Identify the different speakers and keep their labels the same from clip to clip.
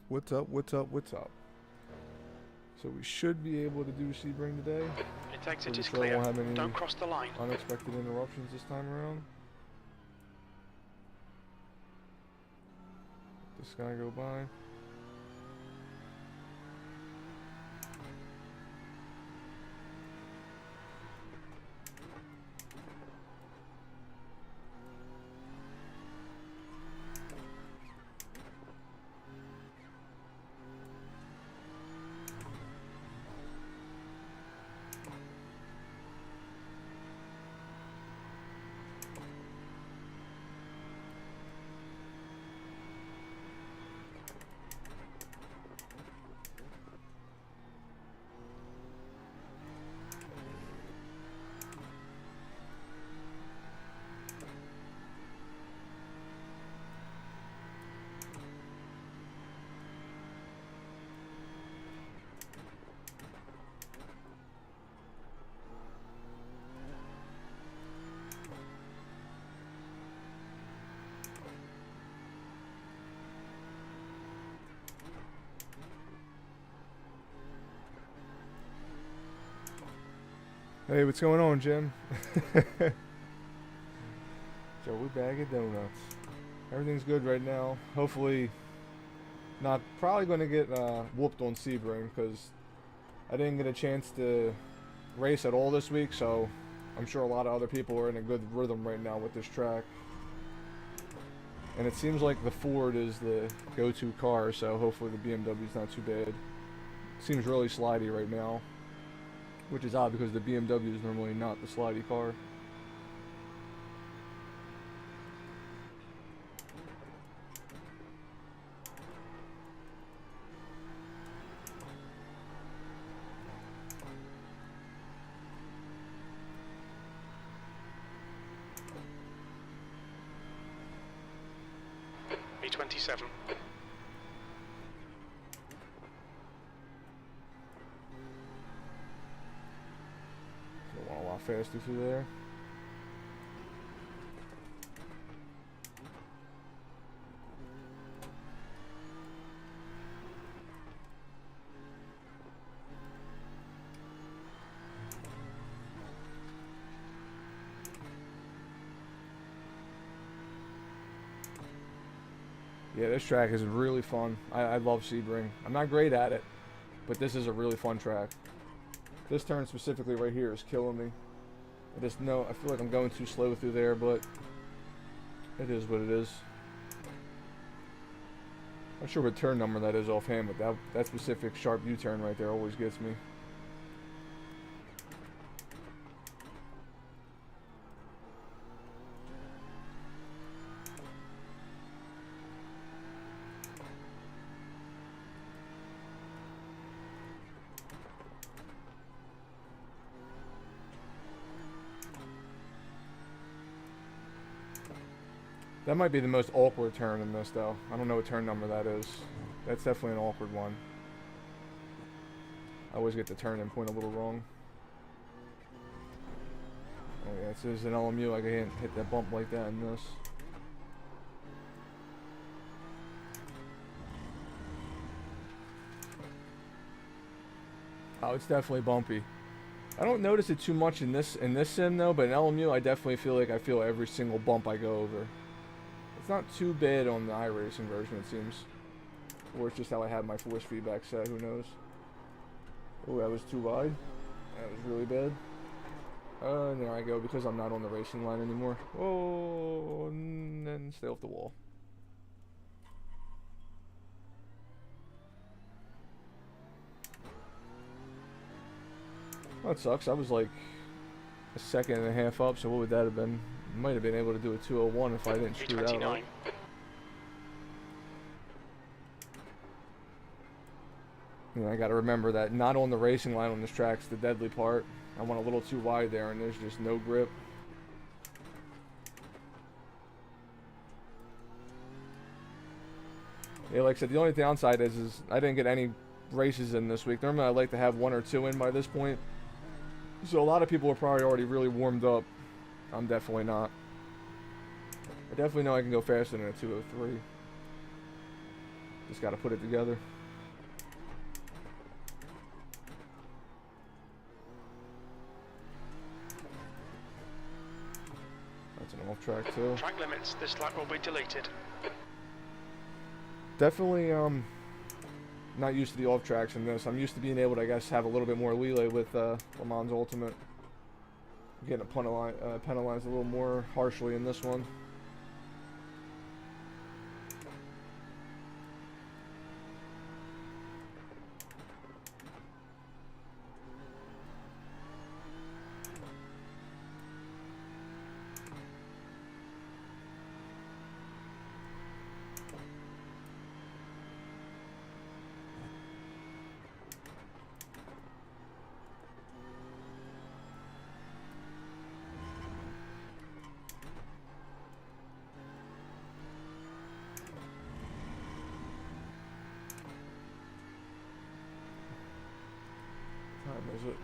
Speaker 1: What's up? What's up? What's up? So we should be able to do Sebring today.
Speaker 2: Its exit
Speaker 1: Pretty
Speaker 2: is
Speaker 1: sure I
Speaker 2: clear.
Speaker 1: won't have any
Speaker 2: Don't cross the line.
Speaker 1: unexpected interruptions this time around. Let this guy go by. Hey, what's going on, Jim? Joey Bag of Donuts. Everything's good right now. Hopefully, not probably going to get whooped on Sebring because I didn't get a chance to race at all this week. So I'm sure a lot of other people are in a good rhythm right now with this track. And it seems like the Ford is the go-to car, so hopefully the BMW's not too bad. It seems really slidey right now, which is odd because the BMW is normally not the slidey car.
Speaker 2: B27.
Speaker 1: A lot faster through there. Yeah, this track is really fun. I love Sebring. I'm not great at it, but this is a really fun track. This turn specifically right here is killing me. I feel like I'm going too slow through there, but it is what it is. I'm not sure what turn number that is offhand, but that specific sharp U-turn right there always gets me. That might be the most awkward turn in this, though. I don't know what turn number that is. That's definitely an awkward one. I always get the turn and point a little wrong. Oh yeah, it says an LMU. I can't hit that bump like that in this. Oh, it's definitely bumpy. I don't notice it too much in this sim though, but in LMU I definitely feel like I feel every single bump I go over. It's not too bad on the iRacing version, it seems. Or it's just how I have my force feedback set, who knows. Oh, that was too wide. That was really bad. And there I go, because I'm not on the racing line anymore. Oh, and then stay off the wall. Well, that sucks. I was like a second and a half up, so what would that have been? Might have been able to do a 201 if I didn't screw that up. You know, I got to remember that not on the racing line on this track's the deadly part. I went a little too wide there, and there's just no grip. Yeah, like I said, the only downside is I didn't get any races in this week. Normally I like to have 1 or 2 in by this point. So a lot of people are probably already really warmed up. I'm definitely not. I definitely know I can go faster than a 203. Just got to put it together. That's an off track too.
Speaker 2: Track limits. This lap will be deleted.
Speaker 1: Definitely not used to the off tracks in this. I'm used to being able to, I guess, have a little bit more leeway with Le Mans Ultimate. Getting penalized a little more harshly in this one. Time is it?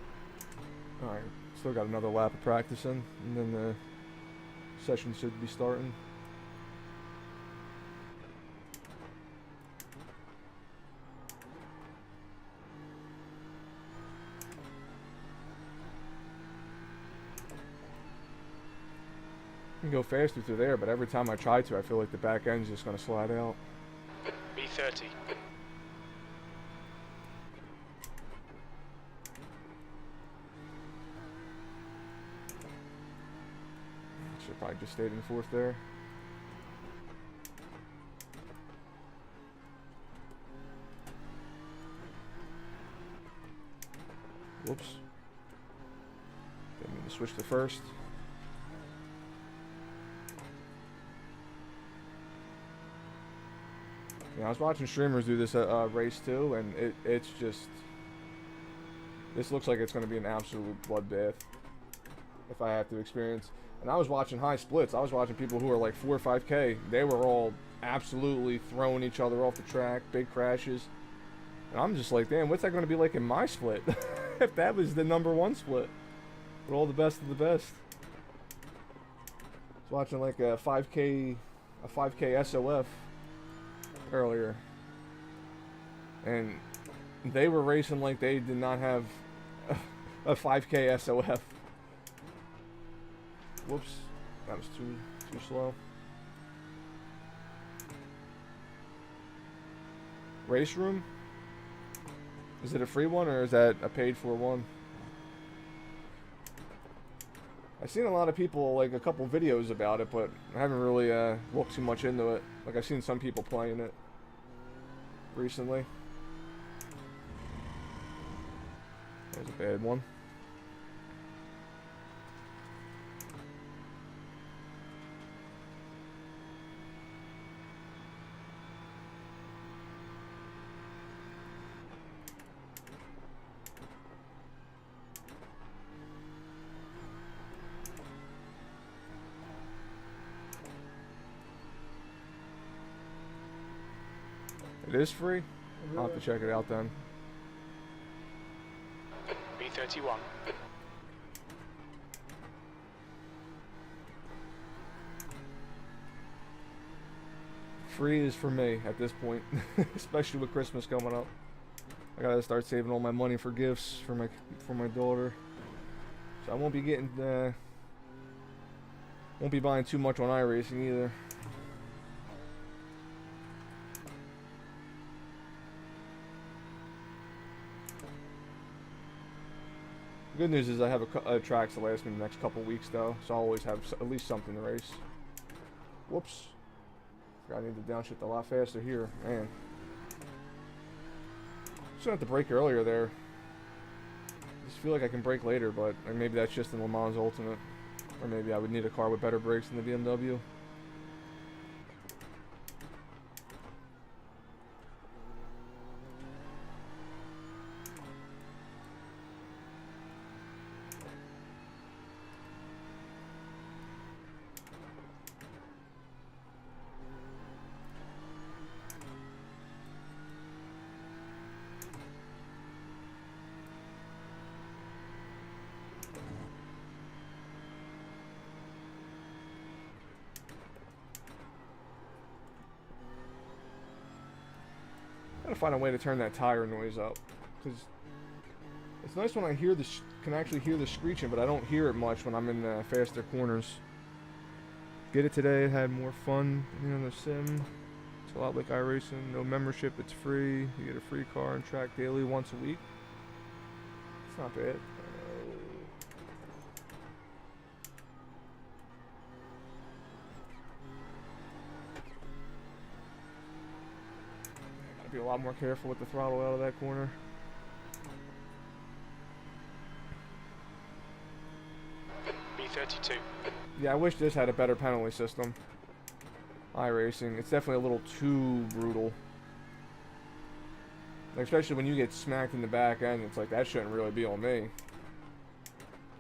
Speaker 1: Alright, still got another lap of practicing, and then the session should be starting. You can go faster through there, but every time I try to, I feel like the back end's just going to slide out.
Speaker 2: B30.
Speaker 1: Should probably just stayed in fourth there. Whoops. Didn't mean to switch to first. Yeah, I was watching streamers do this race too, and it's just... This looks like it's going to be an absolute bloodbath if I have to experience. And I was watching high splits. I was watching people who are like 4 or 5K. They were all absolutely throwing each other off the track, big crashes. And I'm just like, damn, what's that going to be like in my split? If that was the #1 split. With all the best of the best. I was watching like a 5K SOF earlier. And they were racing like they did not have a 5K SOF. Whoops, that was too slow. Race room? Is it a free one or is that a paid for one? I've seen a lot of people, like a couple videos about it, but I haven't really looked too much into it. Like I've seen some people playing it recently. That was a bad one. It is free? I'll have to check it out then.
Speaker 2: B31.
Speaker 1: Free is for me at this point, especially with Christmas coming up. I gotta start saving all my money for gifts for my daughter. So I won't be getting won't be buying too much on iRacing either. The good news is I have a tracks to last me the next couple weeks though, so I'll always have at least something to race. Whoops. I need to downshift a lot faster here, man. Just gonna have to brake earlier there. I just feel like I can brake later, but maybe that's just in Le Mans Ultimate. Or maybe I would need a car with better brakes than the BMW. Gotta find a way to turn that tire noise up, because it's nice when I hear the can actually hear the screeching, but I don't hear it much when I'm in the faster corners. Get it today. It had more fun than the sim. It's a lot like iRacing. No membership. It's free. You get a free car and track daily once a week. It's not bad. Gotta be a lot more careful with the throttle out of that corner.
Speaker 2: B32.
Speaker 1: Yeah, I wish this had a better penalty system. iRacing, it's definitely a little too brutal. Like, especially when you get smacked in the back end, it's like, that shouldn't really be on me.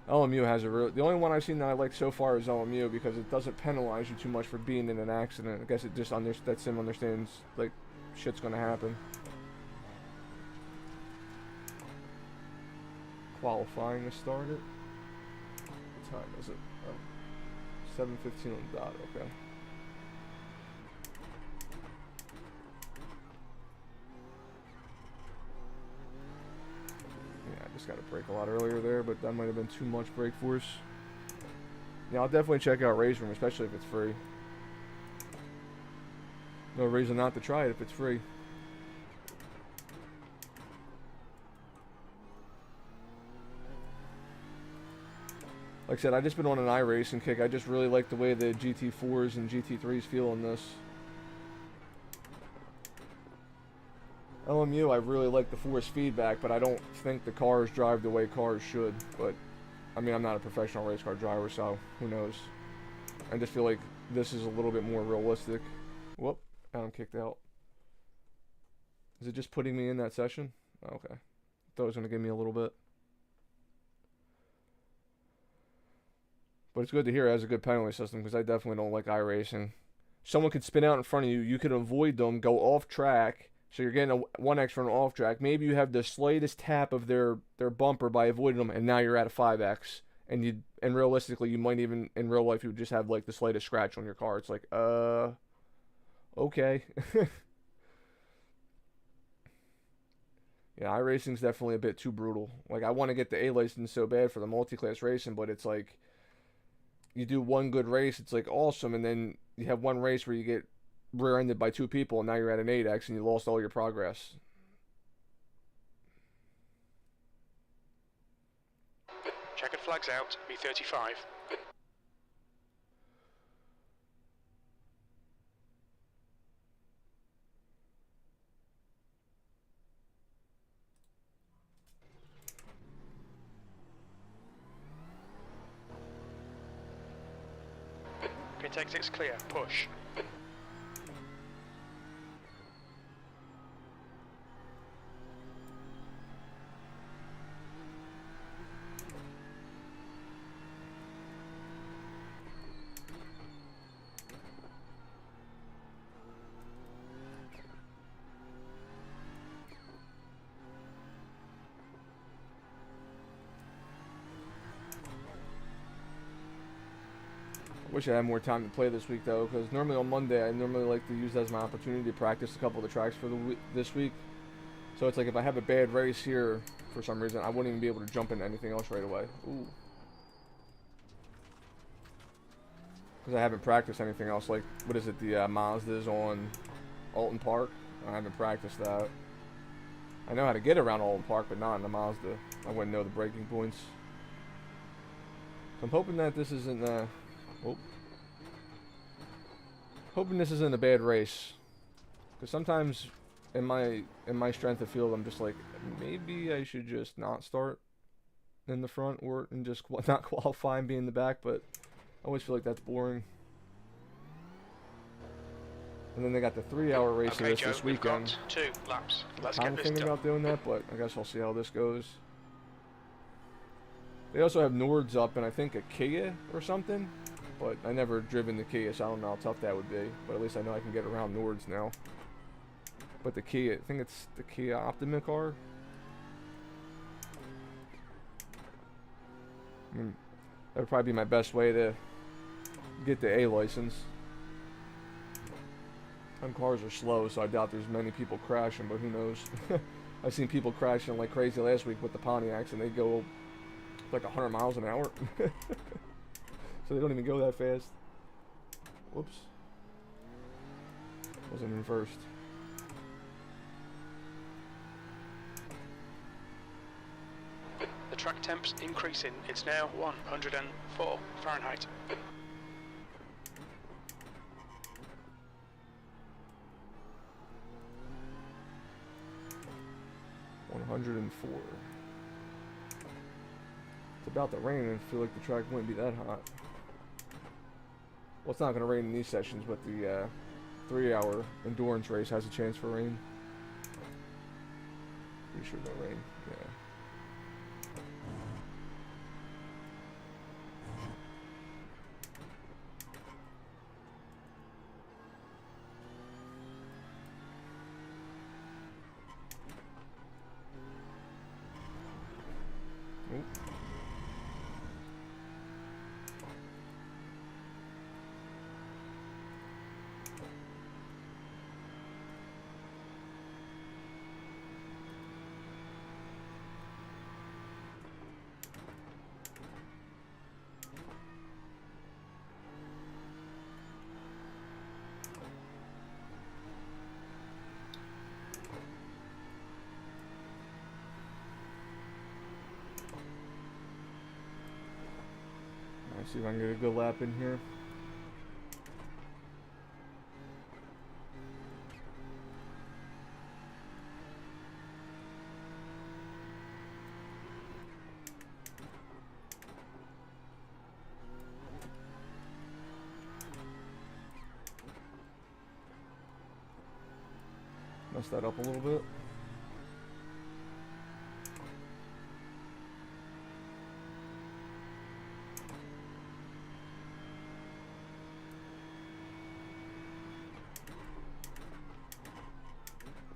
Speaker 1: LMU has a real... The only one I've seen that I like so far is LMU, because it doesn't penalize you too much for being in an accident. I guess it just that sim understands, like, shit's gonna happen. Qualifying to start it. What time is it? Oh, 7:15 on the dot, okay. Yeah, I just got to brake a lot earlier there, but that might have been too much brake force. Yeah, I'll definitely check out Race Room, especially if it's free. No reason not to try it if it's free. Like I said, I've just been on an iRacing kick. I just really like the way the GT4s and GT3s feel in this. LMU, I really like the force feedback, but I don't think the cars drive the way cars should. But, I mean, I'm not a professional race car driver, so who knows. I just feel like this is a little bit more realistic. Whoop, I'm kicked out. Is it just putting me in that session? Okay. Thought it was going to give me a little bit. But it's good to hear it has a good penalty system, because I definitely don't like iRacing. Someone could spin out in front of you, you could avoid them, go off track, so you're getting a 1x for an off track. Maybe you have the slightest tap of their bumper by avoiding them, and now you're at a 5x. And realistically, you might even, in real life, you would just have like the slightest scratch on your car. It's like, okay. Yeah, iRacing's definitely a bit too brutal. Like, I want to get the A license so bad for the multi-class racing, but it's like, you do one good race, it's like awesome, and then you have one race where you get rear-ended by two people, and now you're at an 8x and you lost all your progress.
Speaker 2: Checkered flags out, B35. Pit exit's clear, push.
Speaker 1: Wish I had more time to play this week though, because normally on Monday I normally like to use that as my opportunity to practice a couple of the tracks for this week. So it's like if I have a bad race here for some reason, I wouldn't even be able to jump into anything else right away. Ooh. Because I haven't practiced anything else. Like, what is it, the Mazdas on Alton Park? I haven't practiced that. I know how to get around Alton Park, but not in the Mazda. I wouldn't know the braking points. So I'm hoping that this isn't hoping this isn't a bad race, because sometimes in my strength of field I'm just like, maybe I should just not start in the front or and just not qualify and be in the back, but I always feel like that's boring. And then they got the 3-hour race
Speaker 2: Okay,
Speaker 1: of
Speaker 2: Joe,
Speaker 1: this
Speaker 2: we've
Speaker 1: weekend.
Speaker 2: got 2 laps. Let's
Speaker 1: I'm
Speaker 2: get this
Speaker 1: thinking
Speaker 2: done.
Speaker 1: about doing that, but I guess I'll see how this goes. They also have Nords up and I think a Kia or something. But I never driven the Kia, so I don't know how tough that would be. But at least I know I can get around Nords now. But the Kia, I think it's the Kia Optima car. I mean, that would probably be my best way to get the A license. And cars are slow, so I doubt there's many people crashing, but who knows. I've seen people crashing like crazy last week with the Pontiacs, and they go like 100 miles an hour. So they don't even go that fast. Whoops. Wasn't in first.
Speaker 2: The track temp's increasing. It's now 104 Fahrenheit.
Speaker 1: 104. It's about to rain, and I feel like the track wouldn't be that hot. Well, it's not going to rain in these sessions, but the 3-hour endurance race has a chance for rain. Pretty sure no rain. Yeah. See if I can get a good lap in here. Mess that up a little bit.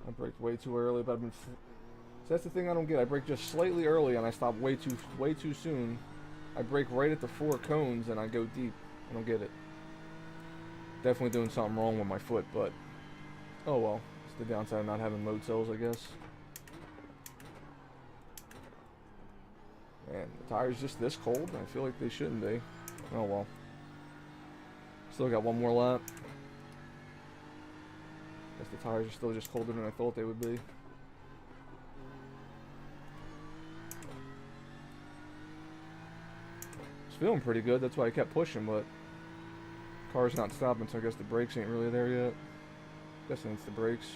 Speaker 1: I braked way too early, but I've been. So that's the thing I don't get. I brake just slightly early, and I stop way too soon. I brake right at the 4 cones, and I go deep. I don't get it. Definitely doing something wrong with my foot, but oh well. It's the downside of not having load cells, I guess. Man, the tires just this cold. I feel like they shouldn't be. Oh well. Still got one more lap. Guess the tires are still just colder than I thought they would be. It's feeling pretty good, that's why I kept pushing, but car's not stopping, so I guess the brakes ain't really there yet. Guessing it's the brakes.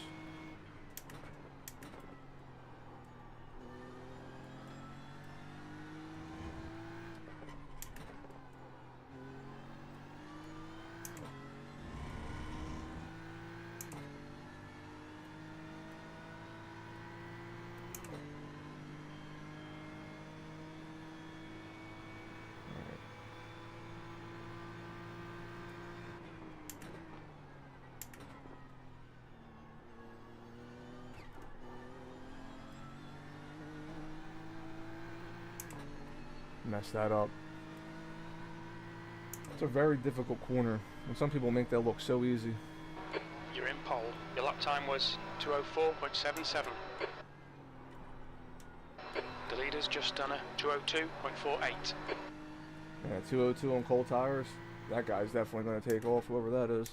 Speaker 1: Mess that up. It's a very difficult corner, and some people make that look so easy.
Speaker 2: You're in pole. Your lap time was 2:04.77. The leader's just done a 2:02.48.
Speaker 1: Yeah, 202 on cold tires. That guy's definitely going to take off, whoever that is.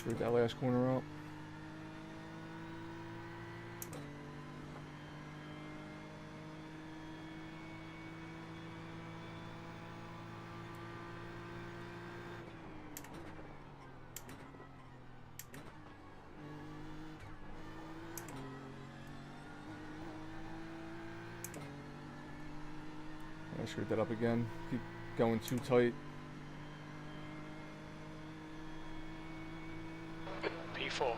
Speaker 1: Screwed that last corner up. I screwed that up again. Keep going too tight.
Speaker 2: P4.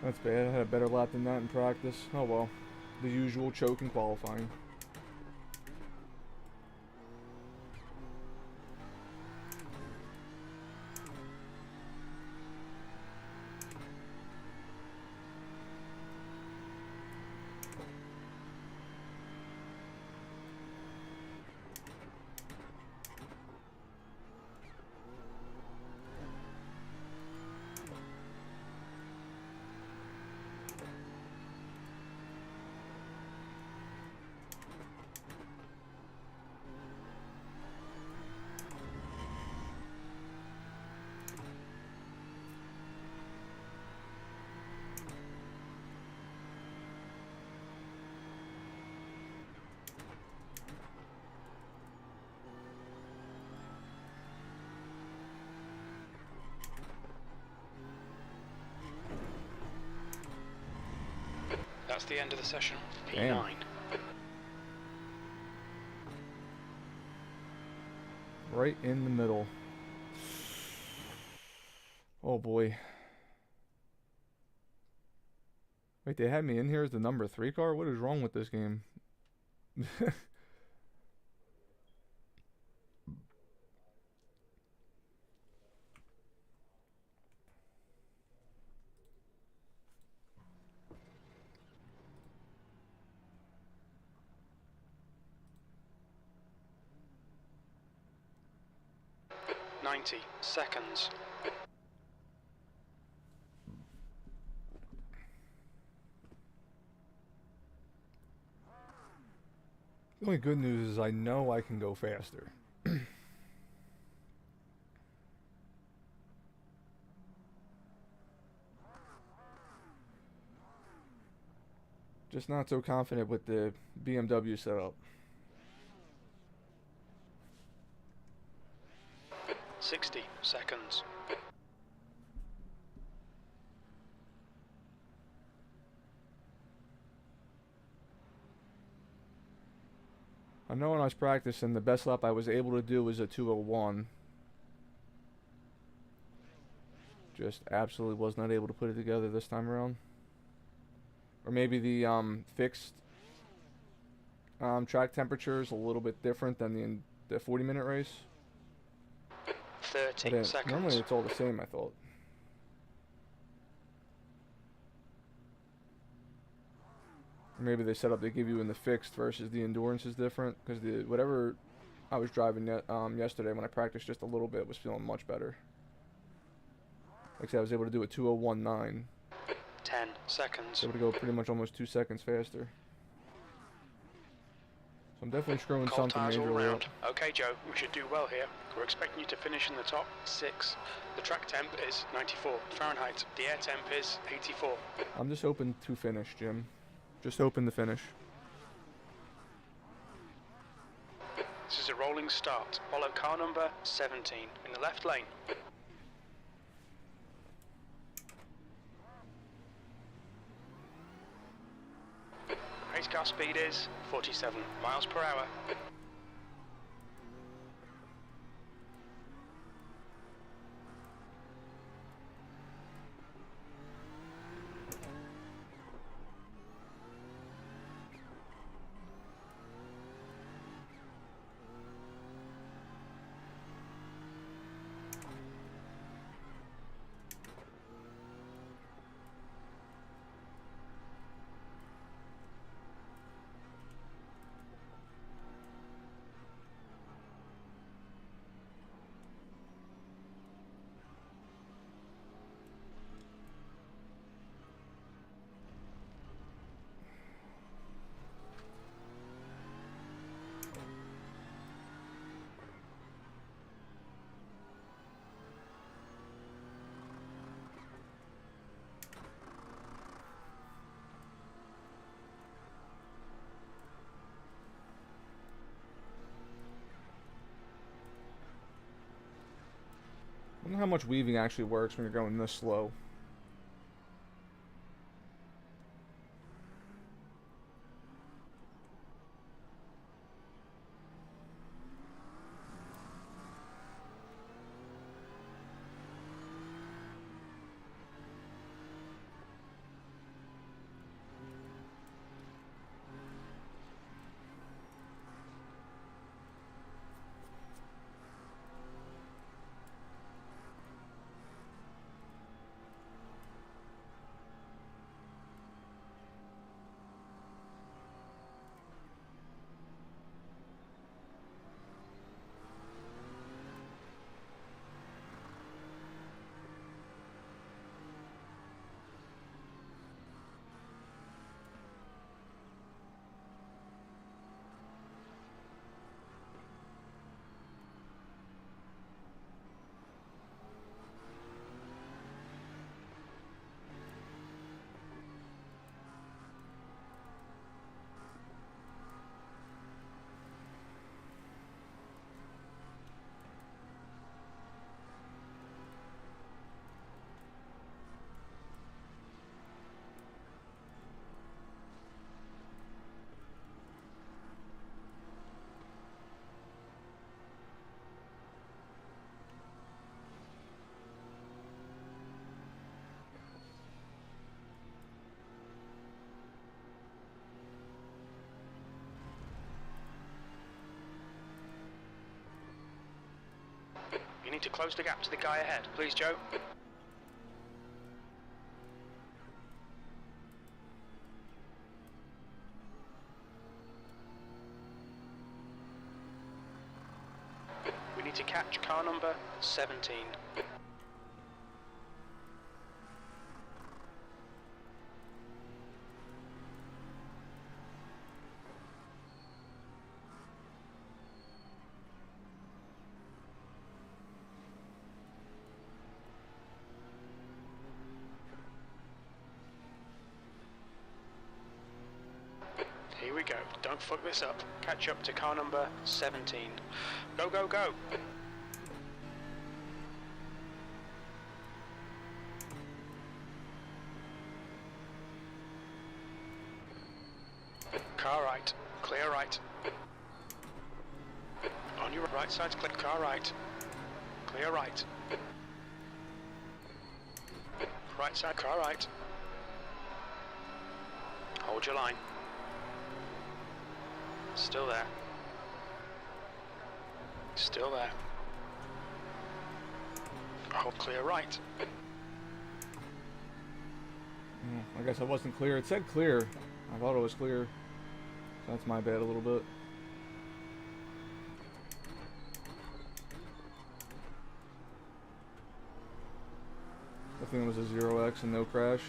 Speaker 1: That's bad. I had a better lap than that in practice. Oh well. The usual choke in qualifying.
Speaker 2: That's the end of the session. P9.
Speaker 1: Damn. Right in the middle. Oh boy. Wait, they had me in here as the number 3 car? What is wrong with this game?
Speaker 2: 90 seconds.
Speaker 1: The only good news is I know I can go faster. Just not so confident with the BMW setup.
Speaker 2: 60 seconds.
Speaker 1: I know when I was practicing, the best lap I was able to do was a 2:01. Just absolutely was not able to put it together this time around. Or maybe the fixed track temperature is a little bit different than the 40-minute race.
Speaker 2: 30 seconds.
Speaker 1: Normally it's all the same, I thought. Or maybe they set up they give you in the fixed versus the endurance is different, because the whatever I was driving yesterday when I practiced just a little bit was feeling much better. Like I said, I was able to do a 2:01.9.
Speaker 2: 10 seconds.
Speaker 1: Able to go pretty much almost 2 seconds faster. So I'm definitely screwing
Speaker 2: Cold
Speaker 1: something
Speaker 2: tyres all
Speaker 1: majorly up.
Speaker 2: round. Okay, Joe, we should do well here. We're expecting you to finish in the top 6. The track temp is 94 Fahrenheit. The air temp is 84.
Speaker 1: I'm just hoping to finish, Jim. Just hoping to finish.
Speaker 2: This is a rolling start. Follow car number 17 in the left lane. Race car speed is 47 miles per hour.
Speaker 1: wonder how much weaving actually works when you're going this slow.
Speaker 2: You need to close the gap to the guy ahead. Please, Joe. We need to catch car number 17. Here we go. Don't fuck this up. Catch up to car number 17. Go, go, go. Car right. Clear right. On your right side, click car right. Clear right. Right side, car right. Hold your line. Still there. Still there. Hold clear right.
Speaker 1: I guess I wasn't clear. It said clear. I thought it was clear. So that's my bad a little bit. I think it was a 0x and no crash.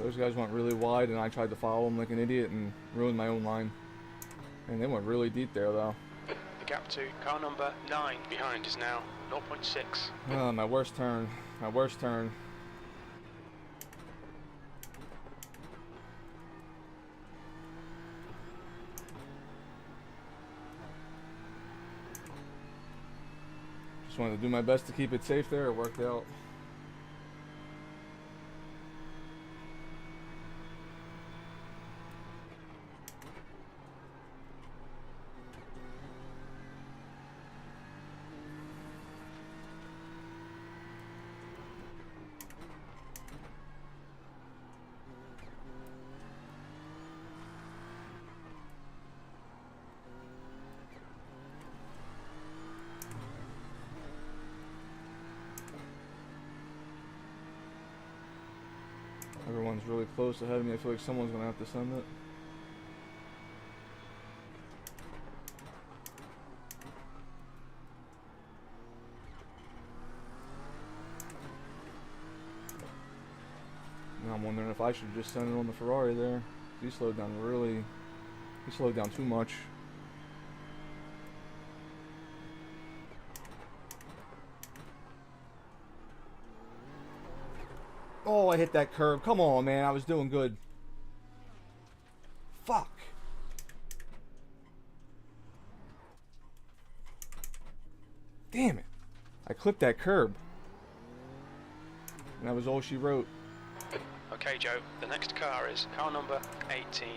Speaker 1: Those guys went really wide, and I tried to follow them like an idiot and ruined my own line. And they went really deep there, though.
Speaker 2: The gap to car number 9 behind is now 0.6.
Speaker 1: Oh, my worst turn. My worst turn. Just wanted to do my best to keep it safe there. It worked out. close ahead of me. I feel like someone's going to have to send it. Now I'm wondering if I should just send it on the Ferrari there. He slowed down really... He slowed down too much. Oh, I hit that curb. Come on, man. I was doing good. Fuck. Damn it. I clipped that curb. And that was all she wrote.
Speaker 2: Okay, Joe. The next car is car number 18.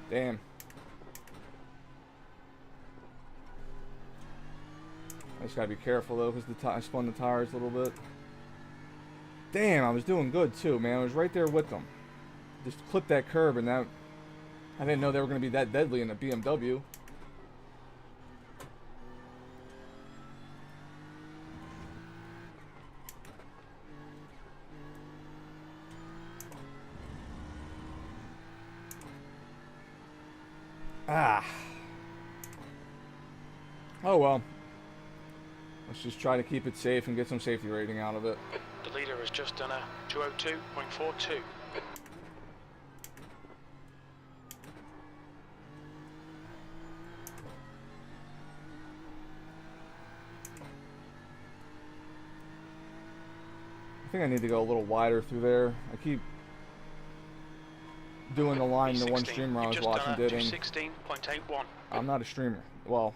Speaker 1: Damn. I just gotta be careful though, because I spun the tires a little bit. Damn, I was doing good too, man. I was right there with them. Just clipped that curb, and that... I didn't know they were gonna be that deadly in a BMW. Ah. Oh well. Let's just try to keep it safe and get some safety rating out of it.
Speaker 2: The leader has just done a 202.42.
Speaker 1: I think I need to go a little wider through there. I keep doing the line the one streamer I was watching did, and
Speaker 2: 216.81.
Speaker 1: I'm not a streamer. Well,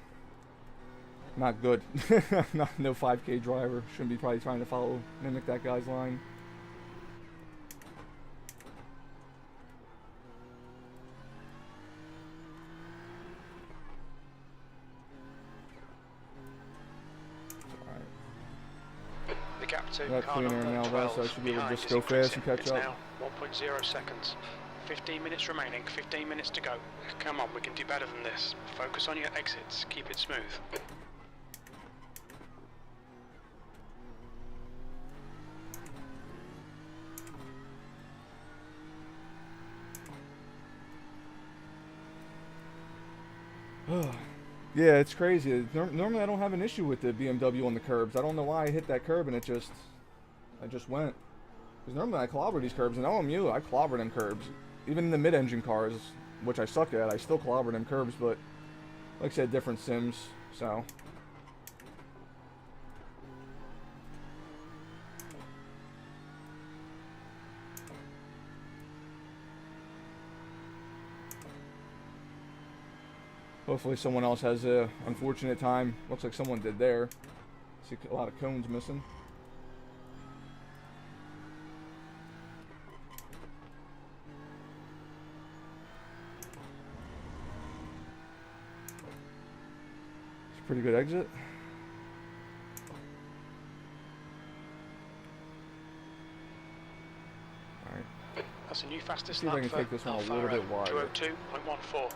Speaker 1: not good. I'm not no 5K driver. Shouldn't be probably trying to mimic that guy's line.
Speaker 2: The gap to
Speaker 1: got
Speaker 2: car
Speaker 1: cleaner
Speaker 2: number
Speaker 1: now
Speaker 2: 12
Speaker 1: though, so I should be able to
Speaker 2: behind
Speaker 1: just
Speaker 2: is
Speaker 1: go fast and
Speaker 2: increasing.
Speaker 1: catch
Speaker 2: It's
Speaker 1: up.
Speaker 2: now 1.0 seconds. 15 minutes remaining, 15 minutes to go. Come on, we can do better than this. Focus on your exits, keep it smooth.
Speaker 1: Yeah, it's crazy. Normally I don't have an issue with the BMW on the curbs. I don't know why I hit that curb and I just went. Because normally I clobber these curbs, and OMU, I clobber them curbs. Even in the mid-engine cars, which I suck at, I still clobber them curbs, but like I said, different sims, so. Hopefully someone else has a unfortunate time. Looks like someone did there. See a lot of cones missing. It's a pretty good exit. Alright.
Speaker 2: That's a new fastest
Speaker 1: See if I
Speaker 2: lap
Speaker 1: can
Speaker 2: for
Speaker 1: take this one a little bit wider.
Speaker 2: 202.14.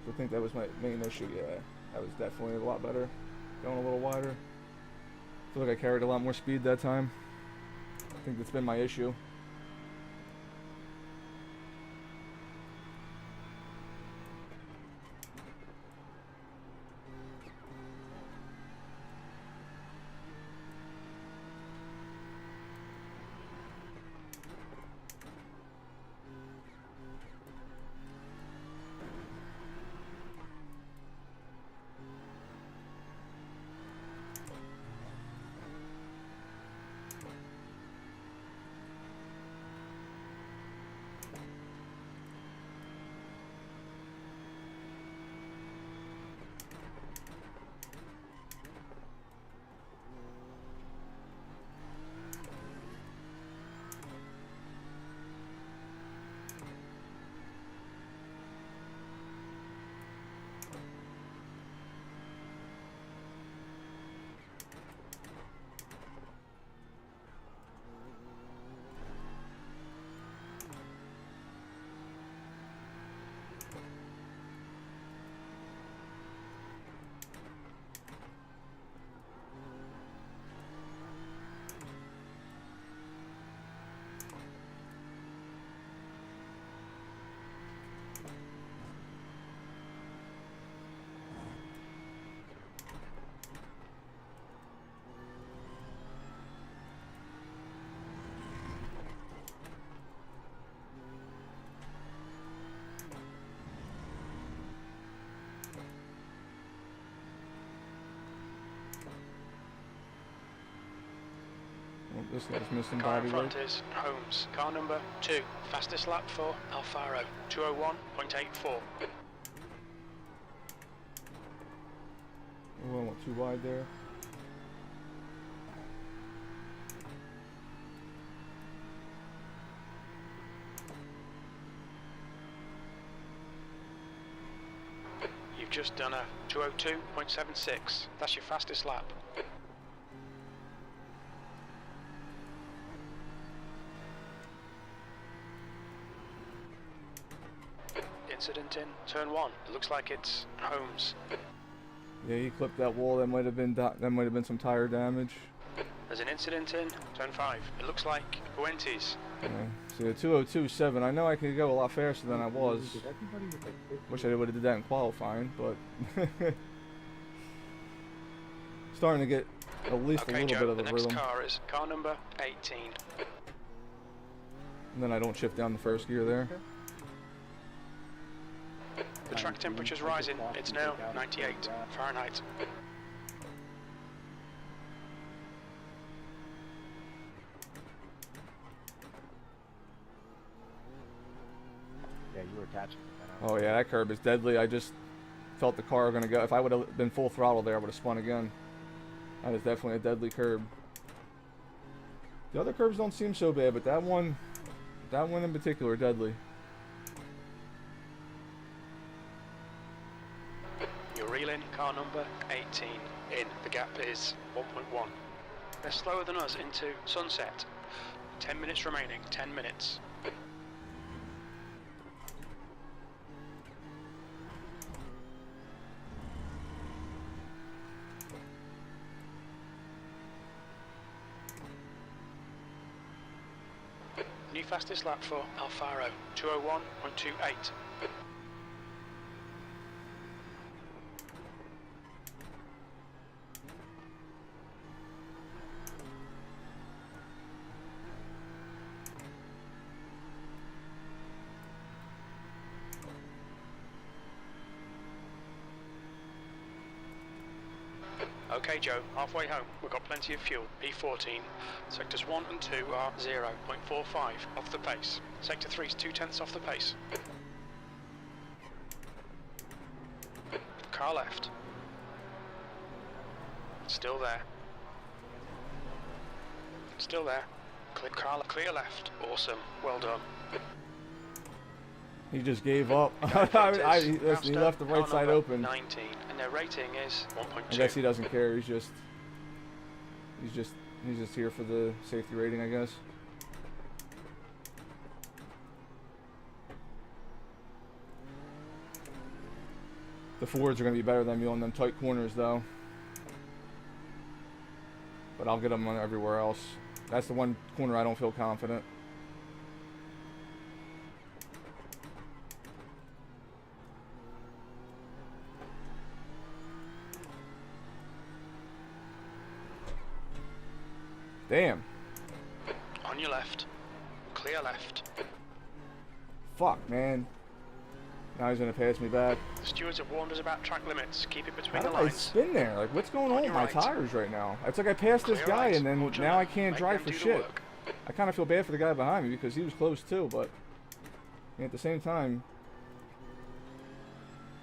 Speaker 1: I think that was my main issue. Yeah, that was definitely a lot better. Going a little wider. I feel like I carried a lot more speed that time. I think that's been my issue. This guy's missing
Speaker 2: Car in
Speaker 1: body work.
Speaker 2: front is Holmes. Car number 2. Fastest lap for Alfaro. 201.84.
Speaker 1: Oh, I went too wide there.
Speaker 2: You've just done a 202.76. That's your fastest lap. Incident in turn 1. It looks like it's Holmes.
Speaker 1: Yeah, he clipped that wall. That might have been some tire damage.
Speaker 2: There's an incident in turn 5. It looks like Fuentes.
Speaker 1: Yeah. See, a 202.7. I know I could go a lot faster than I was. Wish I would have did that in qualifying, but starting to get at least a little bit of a
Speaker 2: the
Speaker 1: rhythm.
Speaker 2: next car is car number 18.
Speaker 1: And then I don't shift down the first gear there.
Speaker 2: The track temperature's rising. It's now 98 Fahrenheit.
Speaker 3: Yeah, you were catching.
Speaker 1: Oh yeah, that curb is deadly. I just felt the car gonna go. If I would have been full throttle there, I would have spun again. That is definitely a deadly curb. The other curbs don't seem so bad, but that one in particular, deadly.
Speaker 2: You're reeling car number 18 in. The gap is 1.1. They're slower than us into sunset. 10 minutes remaining. 10 minutes. New fastest lap for Alfaro, 201.28. Okay Joe, halfway home. We've got plenty of fuel. P14. Sectors 1 and 2 are 0.45 off the pace. Sector 3 is 2/10 off the pace. Car left. Still there. Still there. Clear left. Awesome. Well done.
Speaker 1: He just gave up. He left the right side open.
Speaker 2: 19, and their rating is 1.2.
Speaker 1: I guess he doesn't care. He's just here for the safety rating, I guess. The Fords are going to be better than me on them tight corners, though. But I'll get them on everywhere else. That's the one corner I don't feel confident. Damn.
Speaker 2: On your left. Clear left.
Speaker 1: Fuck, man. Now he's gonna pass me back.
Speaker 2: The stewards have warned us about track limits. Keep it between
Speaker 1: How
Speaker 2: the
Speaker 1: did I
Speaker 2: lines.
Speaker 1: spin there? Like, what's going on with my
Speaker 2: right.
Speaker 1: tires right now? It's like I passed this
Speaker 2: Clear
Speaker 1: guy
Speaker 2: right.
Speaker 1: and then
Speaker 2: Hold your
Speaker 1: now I
Speaker 2: left.
Speaker 1: can't
Speaker 2: Make
Speaker 1: drive
Speaker 2: them
Speaker 1: for
Speaker 2: do the
Speaker 1: shit.
Speaker 2: work.
Speaker 1: I kind of feel bad for the guy behind me because he was close too, but at the same time,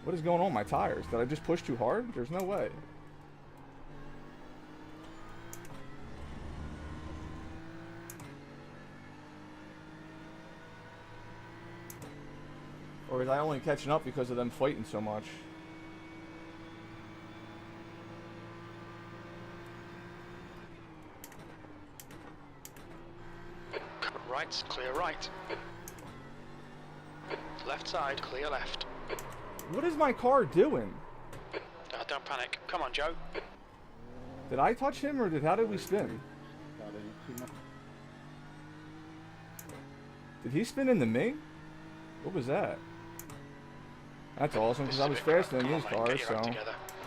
Speaker 1: what is going on with my tires? Did I just push too hard? There's no way. Or is I only catching up because of them fighting so much?
Speaker 2: Right, clear right. Left side, clear left.
Speaker 1: What is my car doing?
Speaker 2: Don't panic. Come on, Joe.
Speaker 1: Did I touch him or how did we spin? Did he spin into me? What was that? That's awesome because I was faster than these cars, so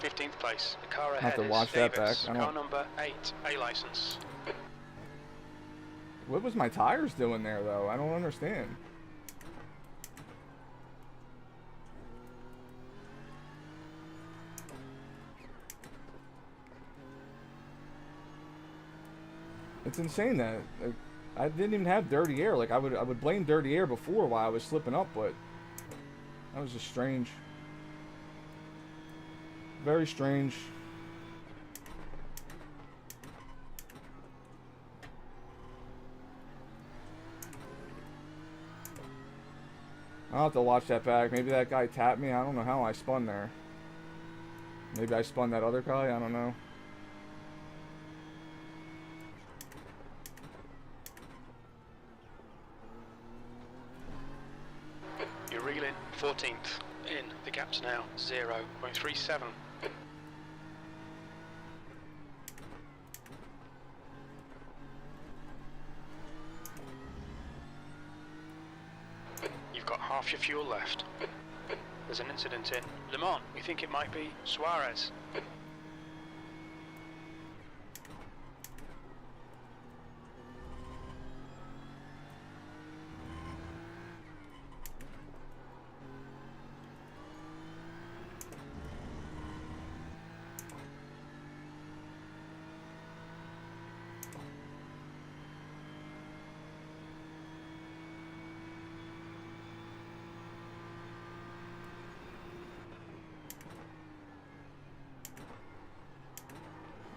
Speaker 2: 15th place. The car
Speaker 1: I
Speaker 2: ahead
Speaker 1: have to watch
Speaker 2: is
Speaker 1: that
Speaker 2: Davis.
Speaker 1: back.
Speaker 2: Car number 8, A license.
Speaker 1: What was my tires doing there, though? I don't understand. It's insane that like, I didn't even have dirty air. Like I would blame dirty air before while I was slipping up, but that was just strange. Very strange. I'll have to watch that back. Maybe that guy tapped me. I don't know how I spun there. Maybe I spun that other guy. I don't know.
Speaker 2: You're reeling 14th in. The gap's now 0.37. You've got half your fuel left. There's an incident in Le Mans. We think it might be Suarez.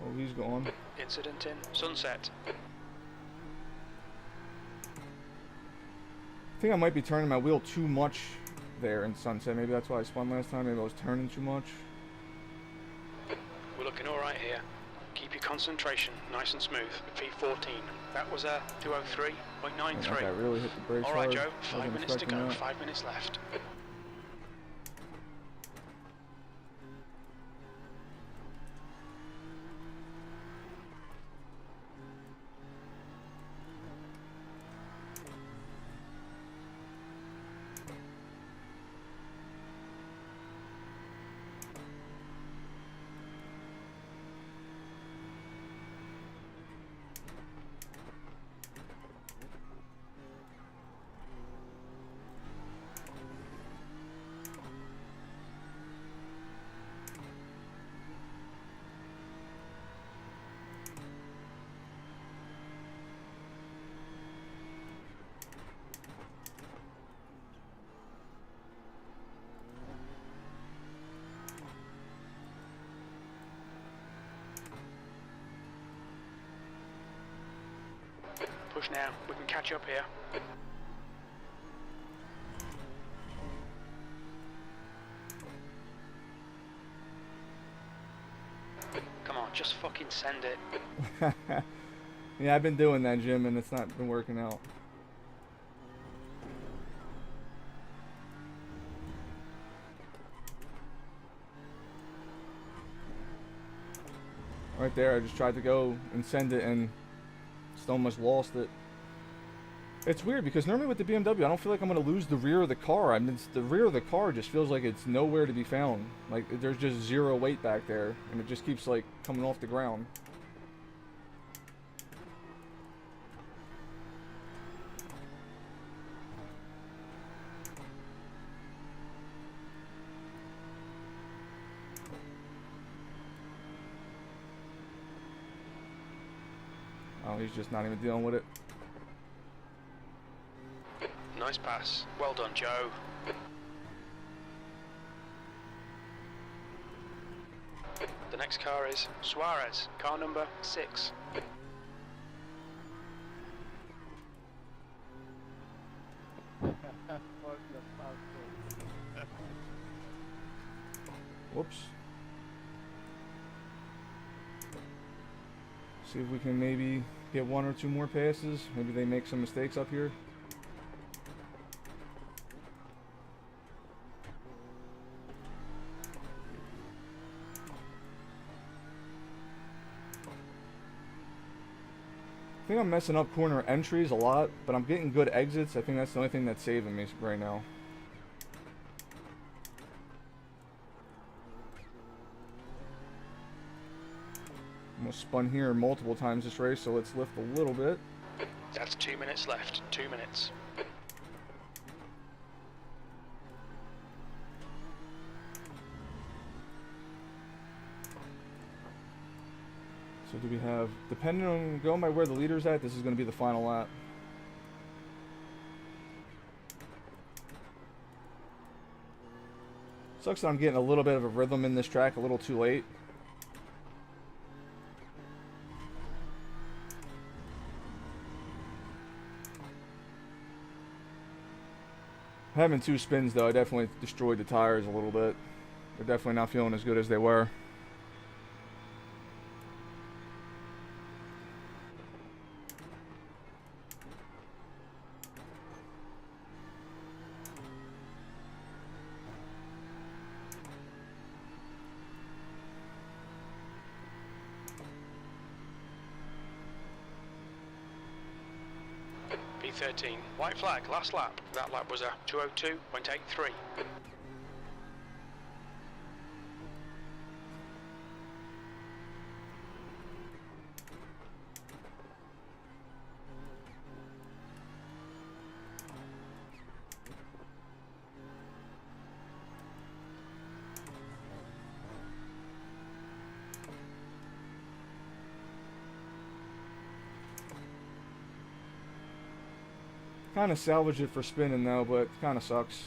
Speaker 1: Oh, he's gone.
Speaker 2: Incident in Sunset.
Speaker 1: I think I might be turning my wheel too much there in Sunset. Maybe that's why I spun last time. Maybe I was turning too much.
Speaker 2: We're looking all right here. Keep your concentration nice and smooth. P14. That was a 203.93.
Speaker 1: I really hit the brakes
Speaker 2: All right,
Speaker 1: hard.
Speaker 2: Joe.
Speaker 1: Wasn't
Speaker 2: 5 minutes to
Speaker 1: expecting
Speaker 2: go.
Speaker 1: that.
Speaker 2: 5 minutes left. Push now. We can catch up here. Come on, just fucking send it.
Speaker 1: Yeah, I've been doing that, Jim, and it's not been working out. Right there, I just tried to go and send it and just almost lost it. It's weird because normally with the BMW, I don't feel like I'm going to lose the rear of the car. I mean, the rear of the car just feels like it's nowhere to be found. Like, there's just zero weight back there, and it just keeps, like, coming off the ground. Oh, he's just not even dealing with it.
Speaker 2: Nice pass. Well done, Joe. The next car is Suarez, car number 6.
Speaker 1: Whoops. See if we can maybe get 1 or 2 more passes. Maybe they make some mistakes up here. I think I'm messing up corner entries a lot, but I'm getting good exits. I think that's the only thing that's saving me right now. Almost spun here multiple times this race, so let's lift a little bit.
Speaker 2: That's 2 minutes left. 2 minutes.
Speaker 1: So do we have, depending on going by where the leader's at, this is going to be the final lap. Sucks that I'm getting a little bit of a rhythm in this track a little too late. Having 2 spins though, I definitely destroyed the tires a little bit. They're definitely not feeling as good as they were.
Speaker 2: P13, white flag, last lap. That lap was a 2:02.83.
Speaker 1: Kind of salvaged it for spinning though, but kind of sucks.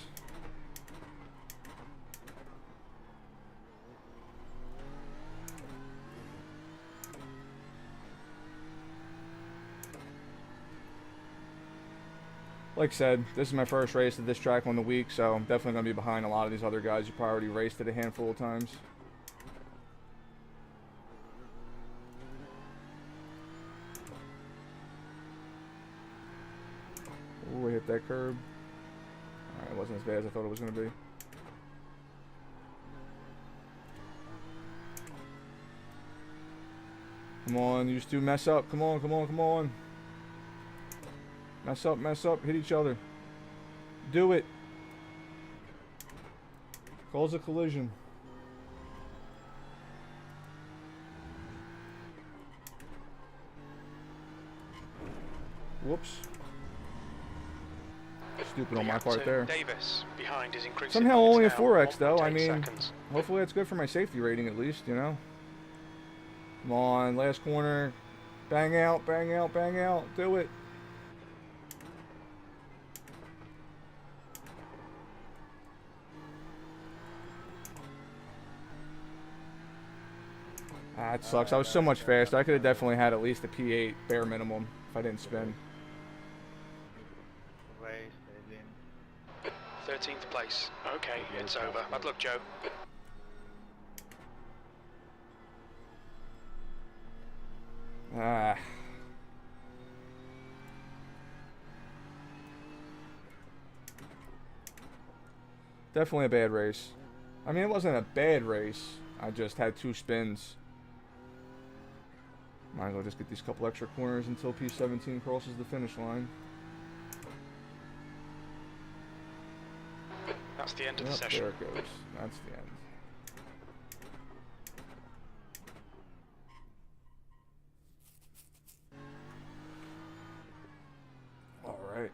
Speaker 1: Like I said, this is my first race of this track on the week, so I'm definitely going to be behind a lot of these other guys who probably already raced it a handful of times. Ooh, we hit that curb. Alright, it wasn't as bad as I thought it was going to be. Come on, you just do mess up. Come on, come on, come on. Mess up, hit each other. Do it. Cause a collision. Whoops. Stupid on my part there.
Speaker 2: Davis behind is increasing.
Speaker 1: Somehow only a 4X though. I
Speaker 2: 1.8
Speaker 1: mean,
Speaker 2: seconds.
Speaker 1: hopefully that's good for my safety rating at least, you know. Come on, last corner. Bang out, bang out, bang out. Do it. Ah, it sucks. I was so much faster. I could have definitely had at least a P8 bare minimum if I didn't spin.
Speaker 2: 13th place. Okay, it's over. Bad luck, Joe.
Speaker 1: Ah. Definitely a bad race. I mean, it wasn't a bad race. I just had 2 spins. Might as well just get these couple extra corners until P17 crosses the finish line.
Speaker 2: That's the end of the
Speaker 1: Yep,
Speaker 2: session.
Speaker 1: there it goes. That's the end. All right.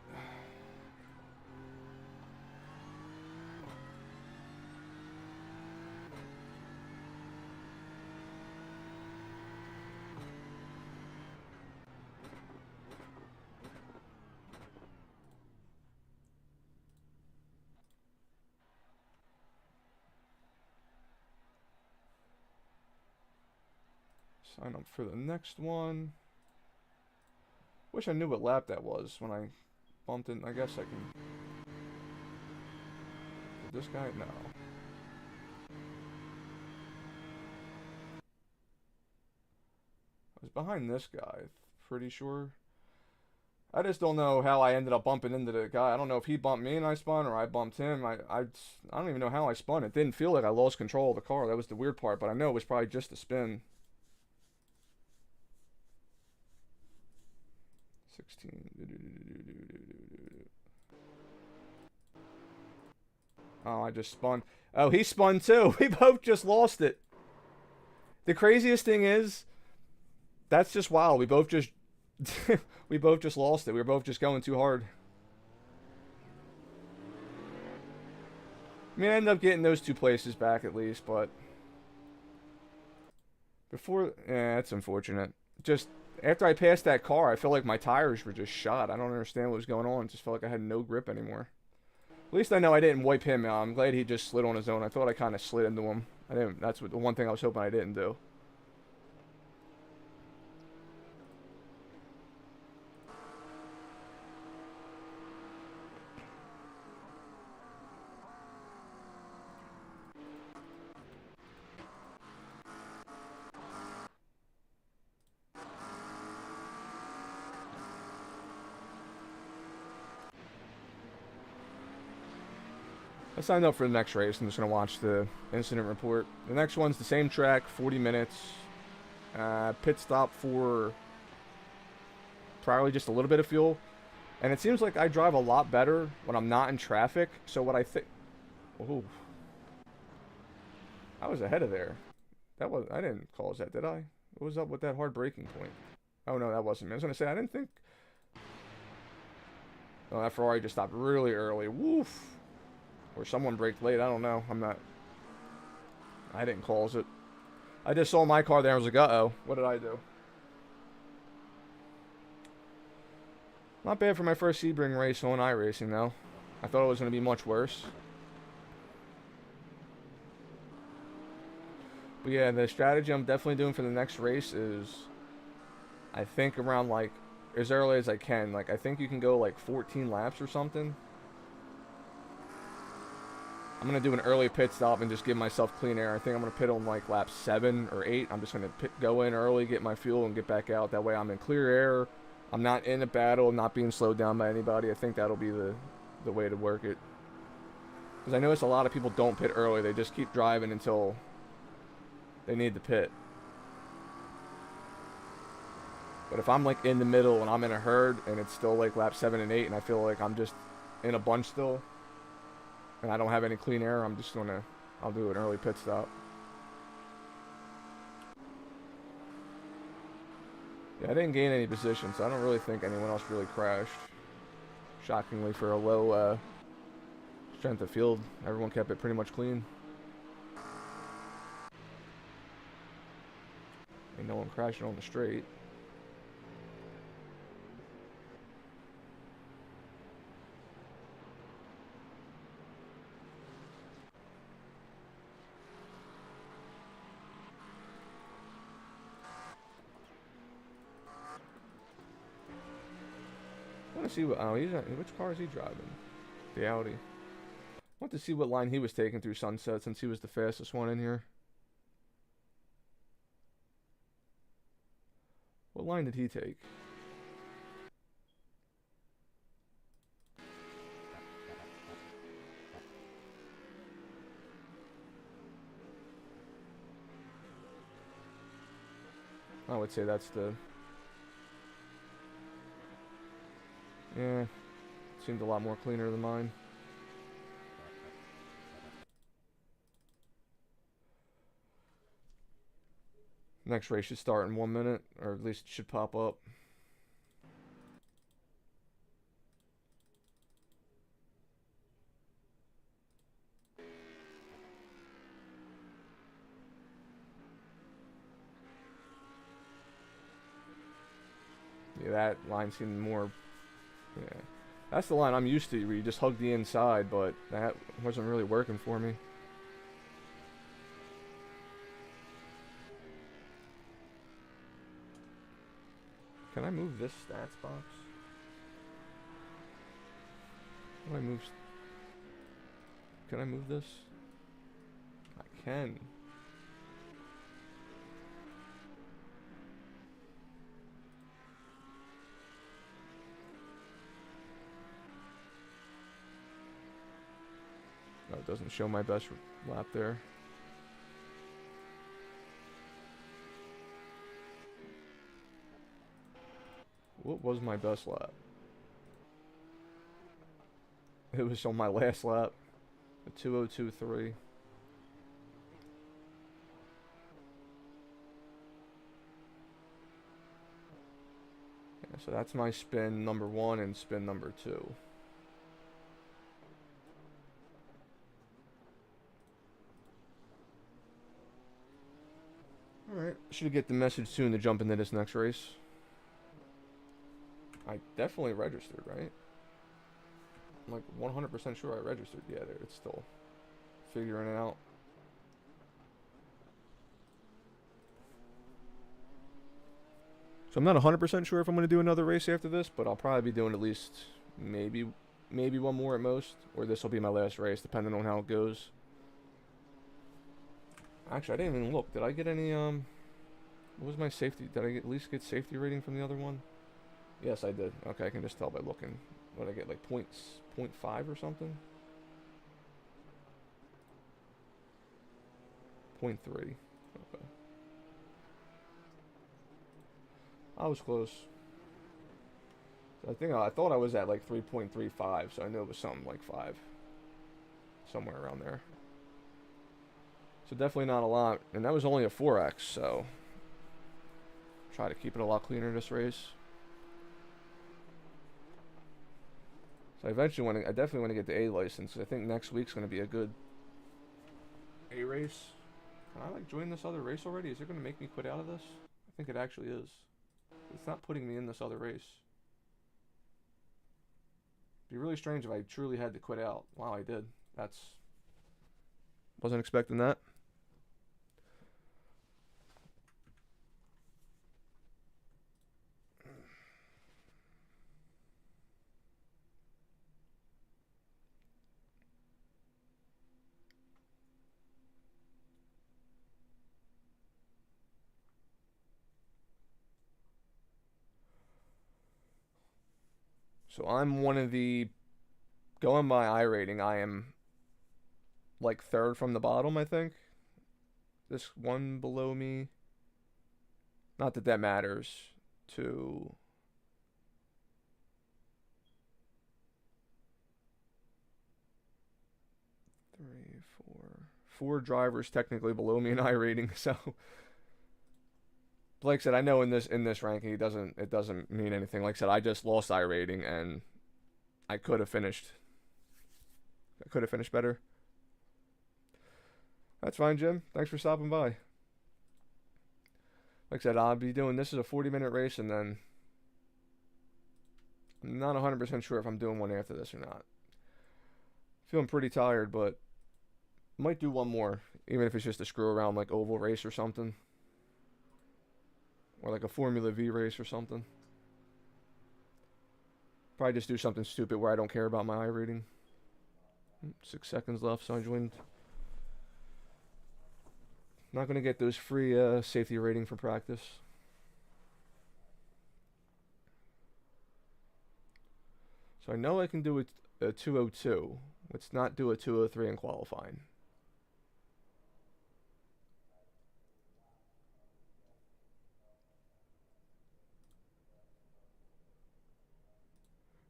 Speaker 1: Sign up for the next one. Wish I knew what lap that was when I bumped in. I guess I can. Did this guy? No. I was behind this guy, pretty sure. I just don't know how I ended up bumping into the guy. I don't know if he bumped me and I spun or I bumped him. I don't even know how I spun. It didn't feel like I lost control of the car. That was the weird part, but I know it was probably just a spin. 16. Oh, I just spun. Oh, he spun too. We both just lost it. The craziest thing is, that's just wild. We both just we both just lost it. We were both just going too hard. I mean, I ended up getting those 2 places back at least, but Before, yeah, that's unfortunate. Just after I passed that car, I felt like my tires were just shot. I don't understand what was going on. It just felt like I had no grip anymore. At least I know I didn't wipe him out. I'm glad he just slid on his own. I thought I kind of slid into him. I didn't. That's what, the one thing I was hoping I didn't do. I signed up for the next race. I'm just going to watch the incident report. The next one's the same track, 40 minutes. Pit stop for probably just a little bit of fuel. And it seems like I drive a lot better when I'm not in traffic. So what I think... Oh. I was ahead of there. That was... I didn't cause that, did I? What was up with that hard braking point? Oh, no, that wasn't me. I was going to say, I didn't think... Oh, that Ferrari just stopped really early. Woof. Or someone braked late. I don't know. I didn't cause it. I just saw my car there and was like, uh-oh. What did I do? Not bad for my first Sebring race on iRacing, though. I thought it was going to be much worse. But yeah, the strategy I'm definitely doing for the next race is... I think around, like, as early as I can. Like, I think you can go, like, 14 laps or something. I'm going to do an early pit stop and just give myself clean air. I think I'm going to pit on like lap 7 or 8. I'm just going to go in early, get my fuel, and get back out. That way I'm in clear air. I'm not in a battle. I'm not being slowed down by anybody. I think that'll be the way to work it. Because I notice a lot of people don't pit early. They just keep driving until they need to pit. But if I'm like in the middle and I'm in a herd and it's still like lap 7 and 8 and I feel like I'm just in a bunch still, and I don't have any clean air, I'll do an early pit stop. Yeah, I didn't gain any position, so I don't really think anyone else really crashed. Shockingly, for a low strength of field, everyone kept it pretty much clean. Ain't no one crashing on the straight. I want to see what... Oh, which car is he driving? The Audi. I want to see what line he was taking through Sunset, since he was the fastest one in here. What line did he take? I would say that's the... Yeah, seemed a lot more cleaner than mine. Next race should start in 1 minute, or at least it should pop up. Yeah, that line seemed more... Yeah. That's the line I'm used to, where you just hug the inside, but that wasn't really working for me. Can I move this stats box? Can I move... Can I move this? I can. Oh, it doesn't show my best lap there. What was my best lap? It was on my last lap. A 2:02.3. Yeah, so that's my spin number 1 and spin number 2. Alright, should get the message soon to jump into this next race. I definitely registered, right? I'm like 100% sure I registered. Yeah, there, it's still figuring it out. So I'm not 100% sure if I'm going to do another race after this, but I'll probably be doing at least maybe one more at most, or this will be my last race, depending on how it goes. Actually, I didn't even look. Did I get any, what was my safety? Did I at least get safety rating from the other one? Yes, I did. Okay, I can just tell by looking. What did I get, like 0.5 or something? 0.3. Okay. I was close. So I thought I was at like 3.35, so I knew it was something like 5. Somewhere around there. So definitely not a lot. And that was only a 4X, so try to keep it a lot cleaner this race. So I definitely want to get the A license. I think next week's going to be a good A race. Can I like join this other race already? Is it going to make me quit out of this? I think it actually is. It's not putting me in this other race. It'd be really strange if I truly had to quit out. Wow, I did. Wasn't expecting that. So I'm one of the, going by iRating, I am like 3rd from the bottom, I think. This one below me. Not that that matters. 2. 3, 4. 4 drivers technically below me in iRating, so. Like I said, I know in this ranking it doesn't mean anything. Like I said, I just lost iRating and I could have finished better. That's fine, Jim. Thanks for stopping by. Like I said, I'll be doing this as a 40-minute race, and then I'm not 100% sure if I'm doing one after this or not. Feeling pretty tired, but might do one more, even if it's just a screw around like oval race or something. Or like a Formula V race or something. Probably just do something stupid where I don't care about my iRating. 6 seconds left, so I joined. Not going to get those free safety rating for practice. So I know I can do a 202. Let's not do a 203 in qualifying.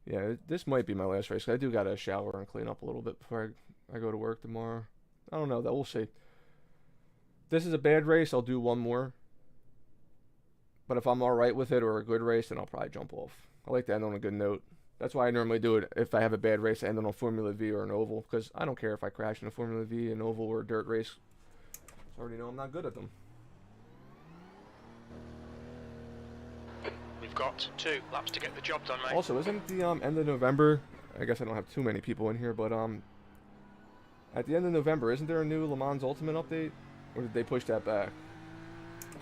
Speaker 1: Yeah, this might be my last race. I do got to shower and clean up a little bit before I go to work tomorrow. I don't know, that we'll see. If this is a bad race, I'll do one more. But if I'm alright with it or a good race, then I'll probably jump off. I like to end on a good note. That's why I normally do it if I have a bad race, I end on a Formula V or an oval. Because I don't care if I crash in a Formula V, an oval, or a dirt race. I already know I'm not good at them.
Speaker 2: We've got 2 laps to get the job done, mate.
Speaker 1: Also, isn't the end of November? I guess I don't have too many people in here, but at the end of November, isn't there a new Le Mans Ultimate update, or did they push that back?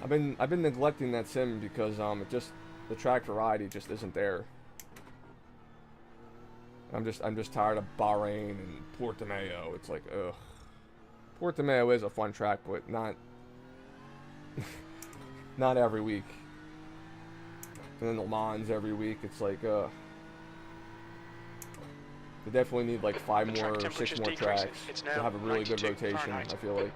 Speaker 1: I've been neglecting that sim because the track variety just isn't there. I'm just tired of Bahrain and Portimao. It's like, ugh. Portimao is a fun track, but not not every week. And then Le Mans every week. It's like, they definitely need like 5 more or 6 more tracks to have a really good rotation. Fahrenheit. I feel like.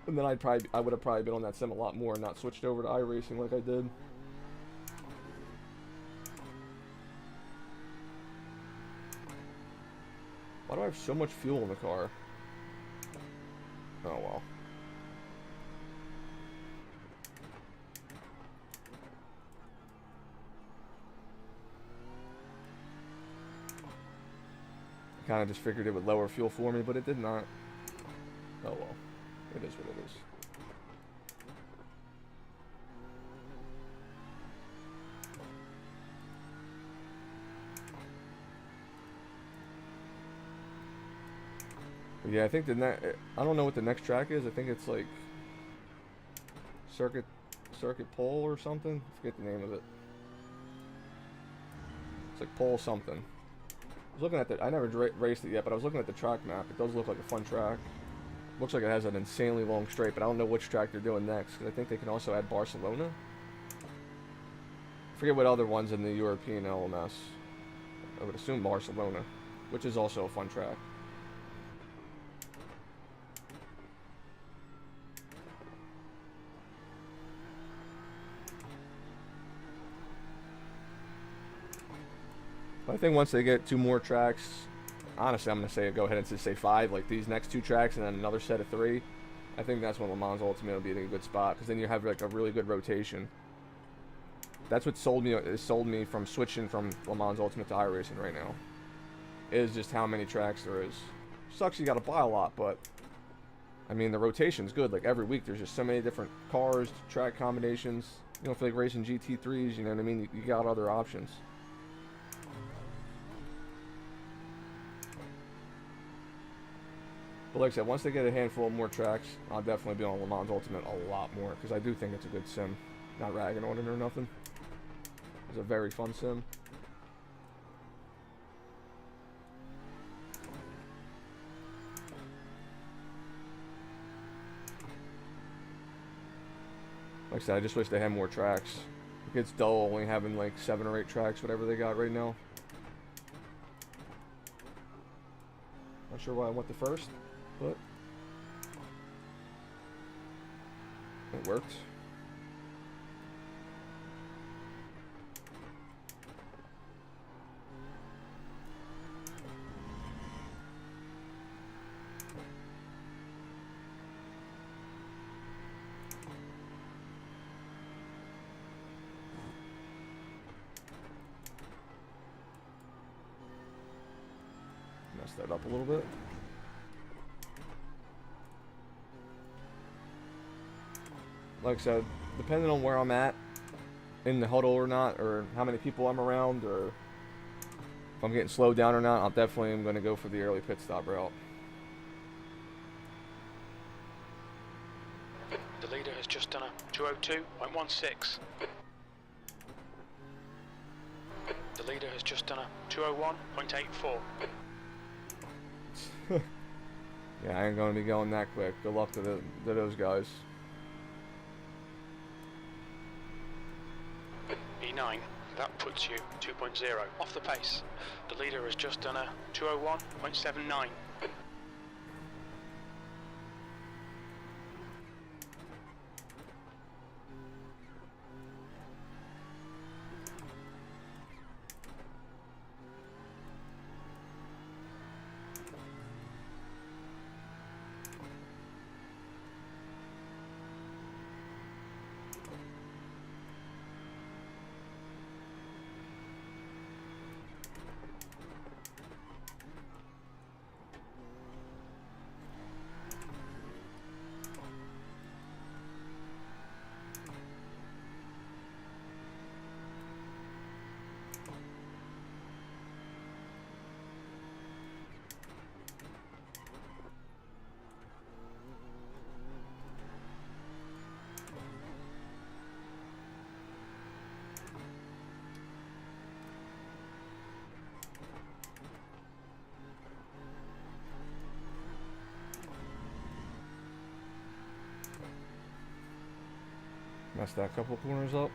Speaker 1: And then I would have probably been on that sim a lot more and not switched over to iRacing like I did. Why do I have so much fuel in the car? Oh well. I kind of just figured it would lower fuel for me, but it did not. Oh well. It is what it is. Yeah, I think I don't know what the next track is. I think it's like Circuit Pole or something. I forget the name of it. It's like Pole something. I was looking at I never raced it yet, but I was looking at the track map. It does look like a fun track. Looks like it has an insanely long straight, but I don't know which track they're doing next, because I think they can also add Barcelona. I forget what other ones in the European LMS. I would assume Barcelona, which is also a fun track. But I think once they get 2 more tracks, honestly, I'm going to say go ahead and just say 5, like these next 2 tracks and then another set of 3. I think that's when Le Mans Ultimate will be in a good spot, because then you have like a really good rotation. That's what sold me from switching from Le Mans Ultimate to iRacing right now. Is just how many tracks there is. Sucks you got to buy a lot, but I mean the rotation's good. Like every week there's just so many different cars, track combinations. You don't feel like racing GT3s, you know what I mean? You got other options. But like I said, once they get a handful of more tracks, I'll definitely be on Le Mans Ultimate a lot more, because I do think it's a good sim. Not ragging on it or nothing. It's a very fun sim. Like I said, I just wish they had more tracks. It gets dull only having like 7 or 8 tracks, whatever they got right now. Not sure why I went the first, but it worked. Mess that up a little bit. Like I said, depending on where I'm at in the huddle or not, or how many people I'm around, or if I'm getting slowed down or not, I'll definitely am going to go for the early pit stop route.
Speaker 2: The leader has just done a 202.16. The leader has just done a 201.84.
Speaker 1: Yeah, I ain't going to be going that quick. Good luck to those guys.
Speaker 2: E9, that puts you 2.0 off the pace. The leader has just done a 201.79.
Speaker 1: Messed that couple corners up.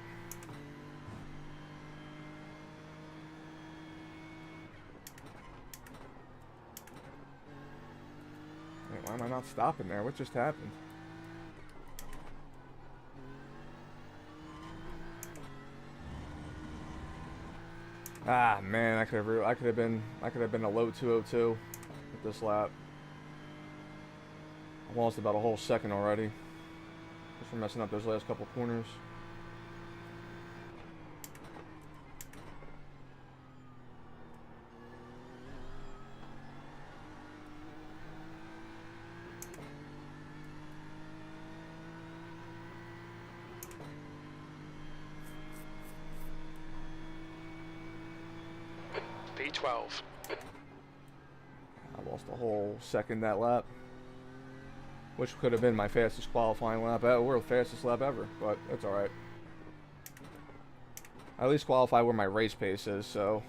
Speaker 1: Wait, why am I not stopping there? What just happened? Ah man, I could have been a low 202 at this lap. I lost about a whole second already. Just for messing up those last couple corners.
Speaker 2: P12.
Speaker 1: I lost a whole second that lap, which could have been my fastest qualifying lap ever, or the fastest lap ever, but that's alright. I at least qualify where my race pace is, so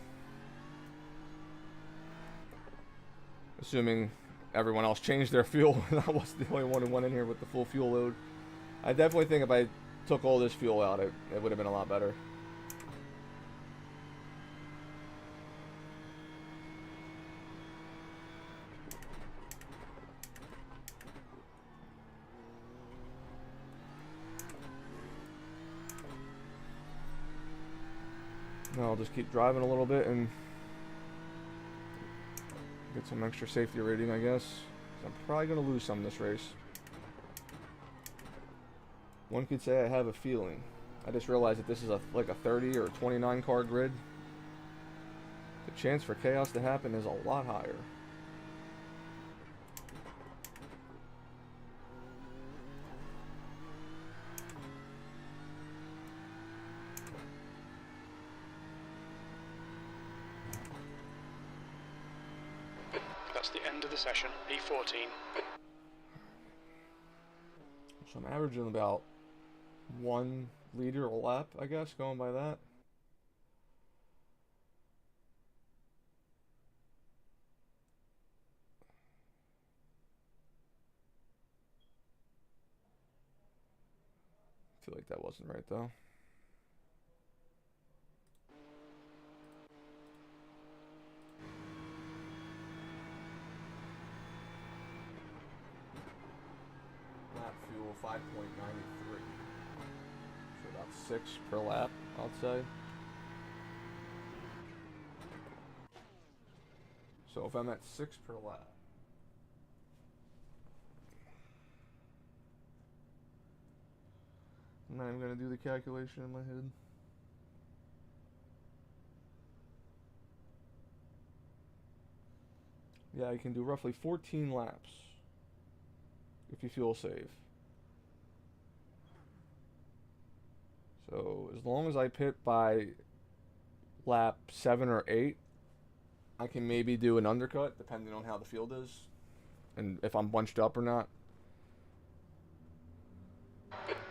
Speaker 1: assuming everyone else changed their fuel and I was the only one who went in here with the full fuel load. I definitely think if I took all this fuel out, it would have been a lot better. Now I'll just keep driving a little bit and get some extra safety rating, I guess. I'm probably going to lose some this race. One could say I have a feeling. I just realized that this is like a 30 or 29 car grid. The chance for chaos to happen is a lot higher.
Speaker 2: That's the end of the session, P14.
Speaker 1: So I'm averaging about 1 liter a lap, I guess, going by that. I feel like that wasn't right though. Lap fuel 5.93. So about 6 per lap, I'll say. So if I'm at 6 per lap, I'm not even going to do the calculation in my head. Yeah, you can do roughly 14 laps if you fuel save. So as long as I pit by lap 7 or 8, I can maybe do an undercut depending on how the field is and if I'm bunched up or not.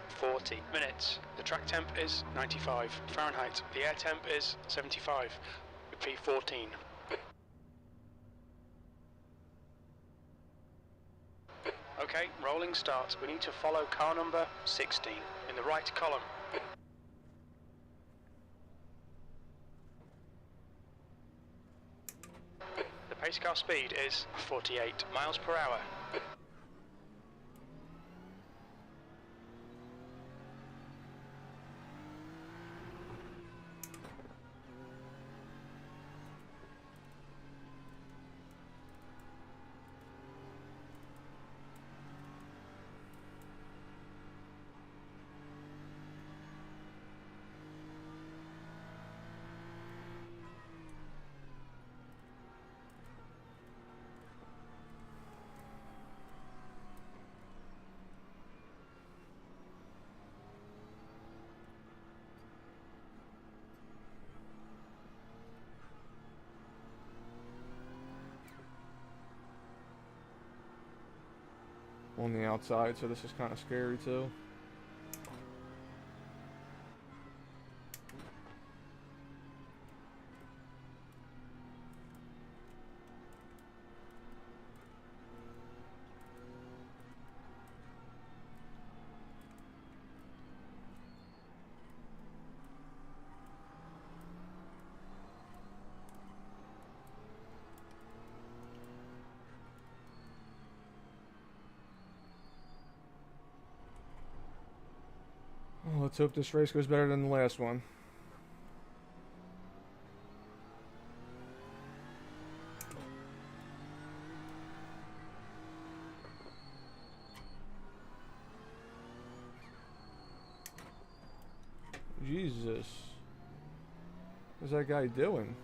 Speaker 2: 40 minutes. The track temp is 95 Fahrenheit. The air temp is 75. P14. Okay, rolling start. We need to follow car number 16 in the right column. The pace car speed is 48 miles per hour.
Speaker 1: On the outside, so this is kind of scary too. Well, let's hope this race goes better than the last one. Jesus. What's that guy doing?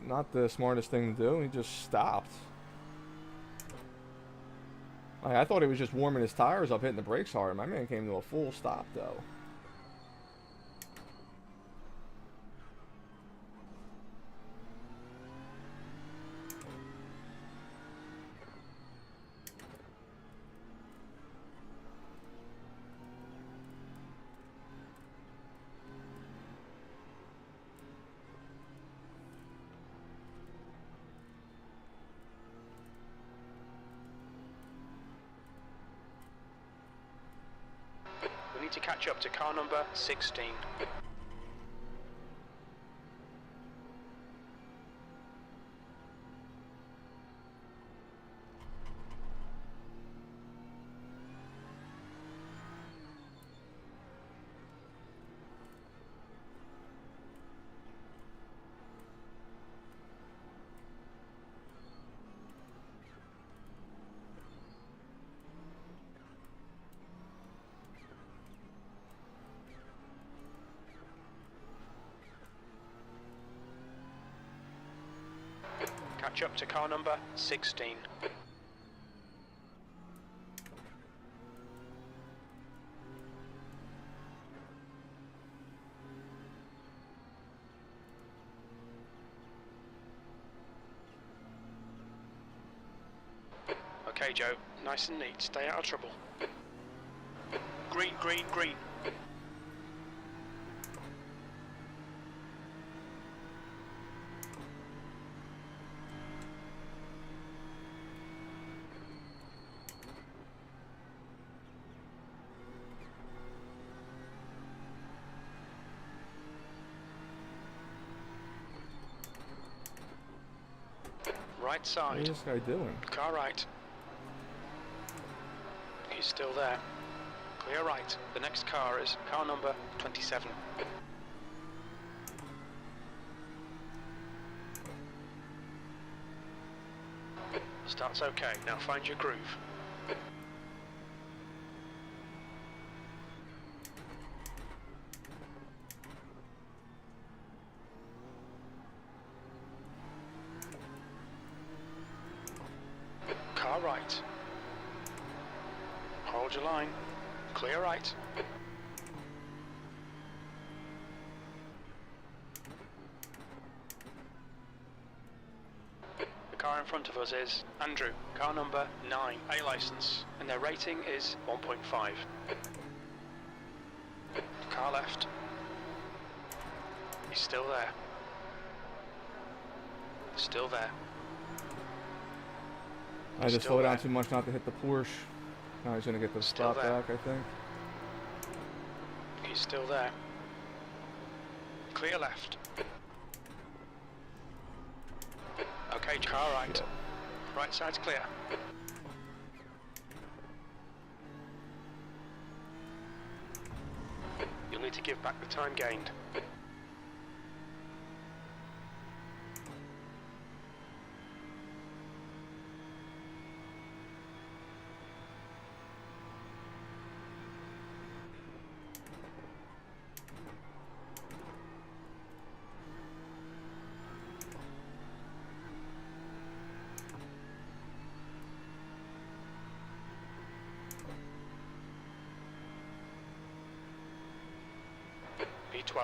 Speaker 1: Not the smartest thing to do. He just stopped. I thought he was just warming his tires up, hitting the brakes hard. My man came to a full stop, though.
Speaker 2: We need to catch up to car number 16. Catch up to car number 16. Okay, Joe, nice and neat, stay out of trouble. Green, green, green. Right
Speaker 1: What
Speaker 2: side.
Speaker 1: is this guy doing?
Speaker 2: Car right. He's still there. Clear right. The next car is car number 27. Starts okay. Now find your groove. Car right. Hold your line. Clear right. The car in front of us is Andrew, car number 9, A license, and their rating is 1.5. Car left. He's still there. Still there.
Speaker 1: I just
Speaker 2: Still
Speaker 1: slowed down
Speaker 2: there.
Speaker 1: too much not to hit the Porsche. Now he's gonna get the
Speaker 2: Still
Speaker 1: stop
Speaker 2: there.
Speaker 1: back, I think.
Speaker 2: He's still there. Clear left. Okay, car right.
Speaker 1: Shit.
Speaker 2: Right side's clear. You'll need to give back the time gained. B12.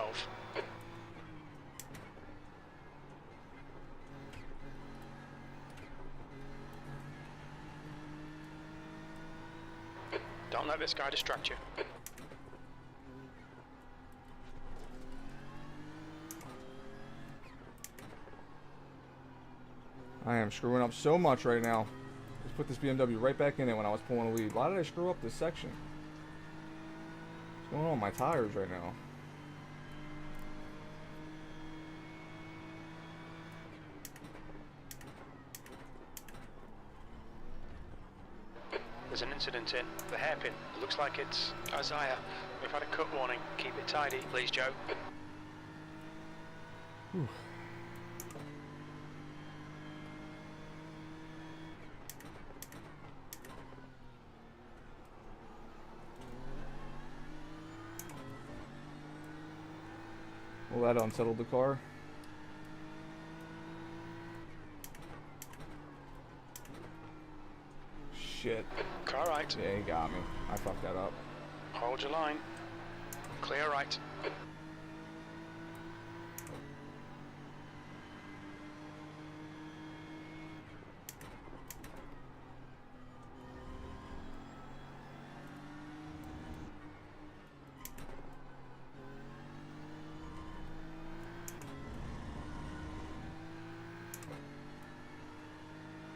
Speaker 2: Don't let this guy distract you.
Speaker 1: I am screwing up so much right now. Just put this BMW right back in it when I was pulling a lead. Why did I screw up this section? What's going on with my tires right now?
Speaker 2: There's an incident in the hairpin. It looks like it's Isaiah. We've had a cut warning. Keep it tidy, please, Joe.
Speaker 1: Whew. Well, that unsettled the car. shit.
Speaker 2: Car right.
Speaker 1: Yeah, he got me. I fucked that up.
Speaker 2: Hold your line. Clear right.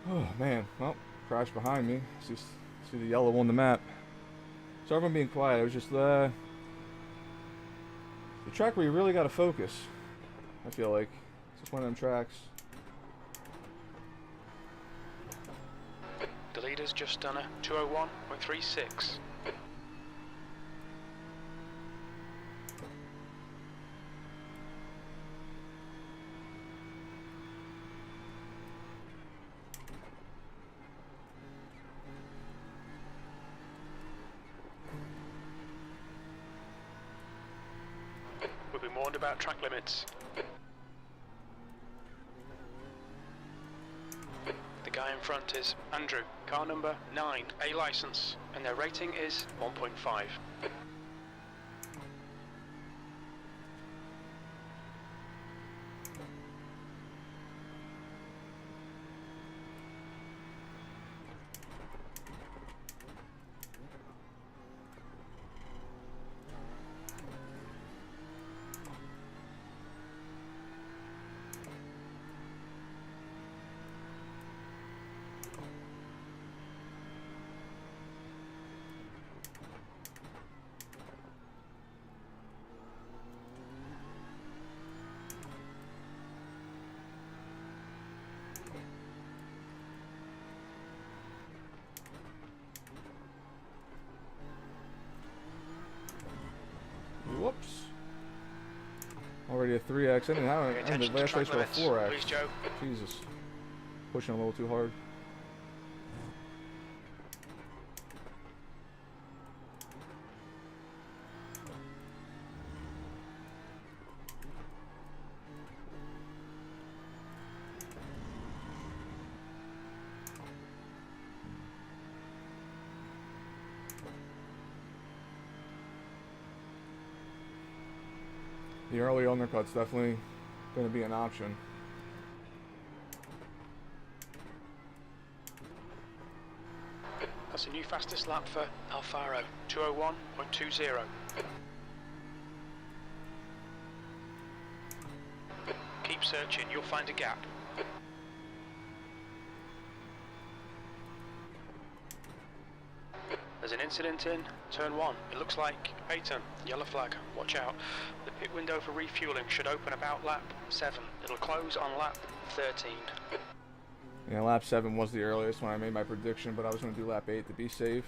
Speaker 1: Oh man, well, crash behind me. See the yellow on the map. Sorry if I'm being quiet. It was just the track where you really gotta focus. I feel like it's just one of them tracks.
Speaker 2: The leader's just done a 201.36. We've been warned about track limits. The guy in front is Andrew, car number 9, A license, and their rating is 1.5.
Speaker 1: Whoops. Already a 3X. I didn't the last race with a 4X.
Speaker 2: Please, Joe.
Speaker 1: Jesus. Pushing a little too hard. The early undercut's definitely going to be an option.
Speaker 2: That's a new fastest lap for Alfaro, 201.20. Keep searching, you'll find a gap. There's an incident in turn 1. It looks like Peyton, yellow flag, watch out. The pit window for refueling should open about lap 7. It'll close on lap 13.
Speaker 1: Yeah, lap 7 was the earliest when I made my prediction, but I was going to do lap 8 to be safe.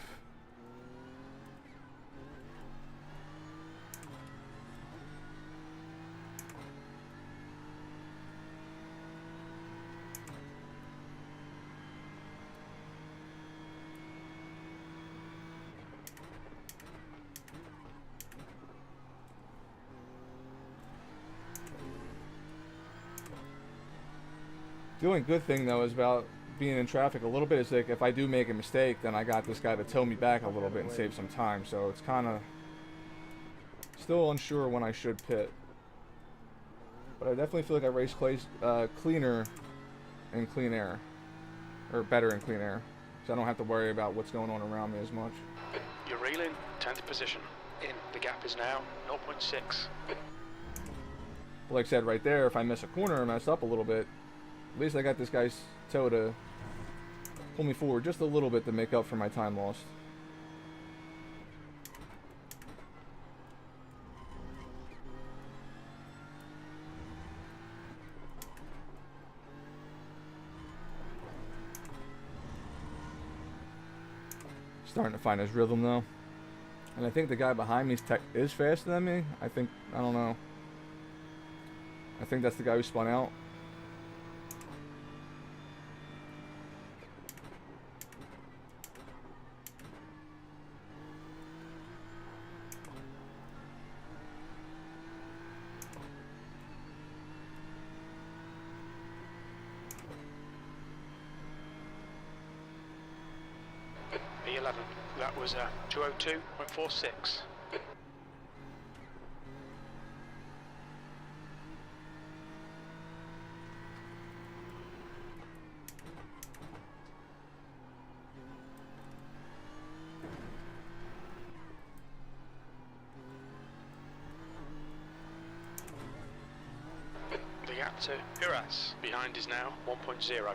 Speaker 1: The only good thing though is about being in traffic a little bit is like if I do make a mistake, then I got this guy to tow me back a little bit and save some time. So it's kind of still unsure when I should pit, but I definitely feel like I race cleaner in clean air, or better in clean air, so I don't have to worry about what's going on around me as much.
Speaker 2: You're reeling, 10th position. In, the gap is now 0.6.
Speaker 1: Like I said right there, if I miss a corner and mess up a little bit, at least I got this guy's toe to pull me forward just a little bit to make up for my time lost. Starting to find his rhythm though. And I think the guy behind me is faster than me. I don't know. I think that's the guy who spun out.
Speaker 2: P11. That was 202.46. The gap to Uras behind is now 1.0.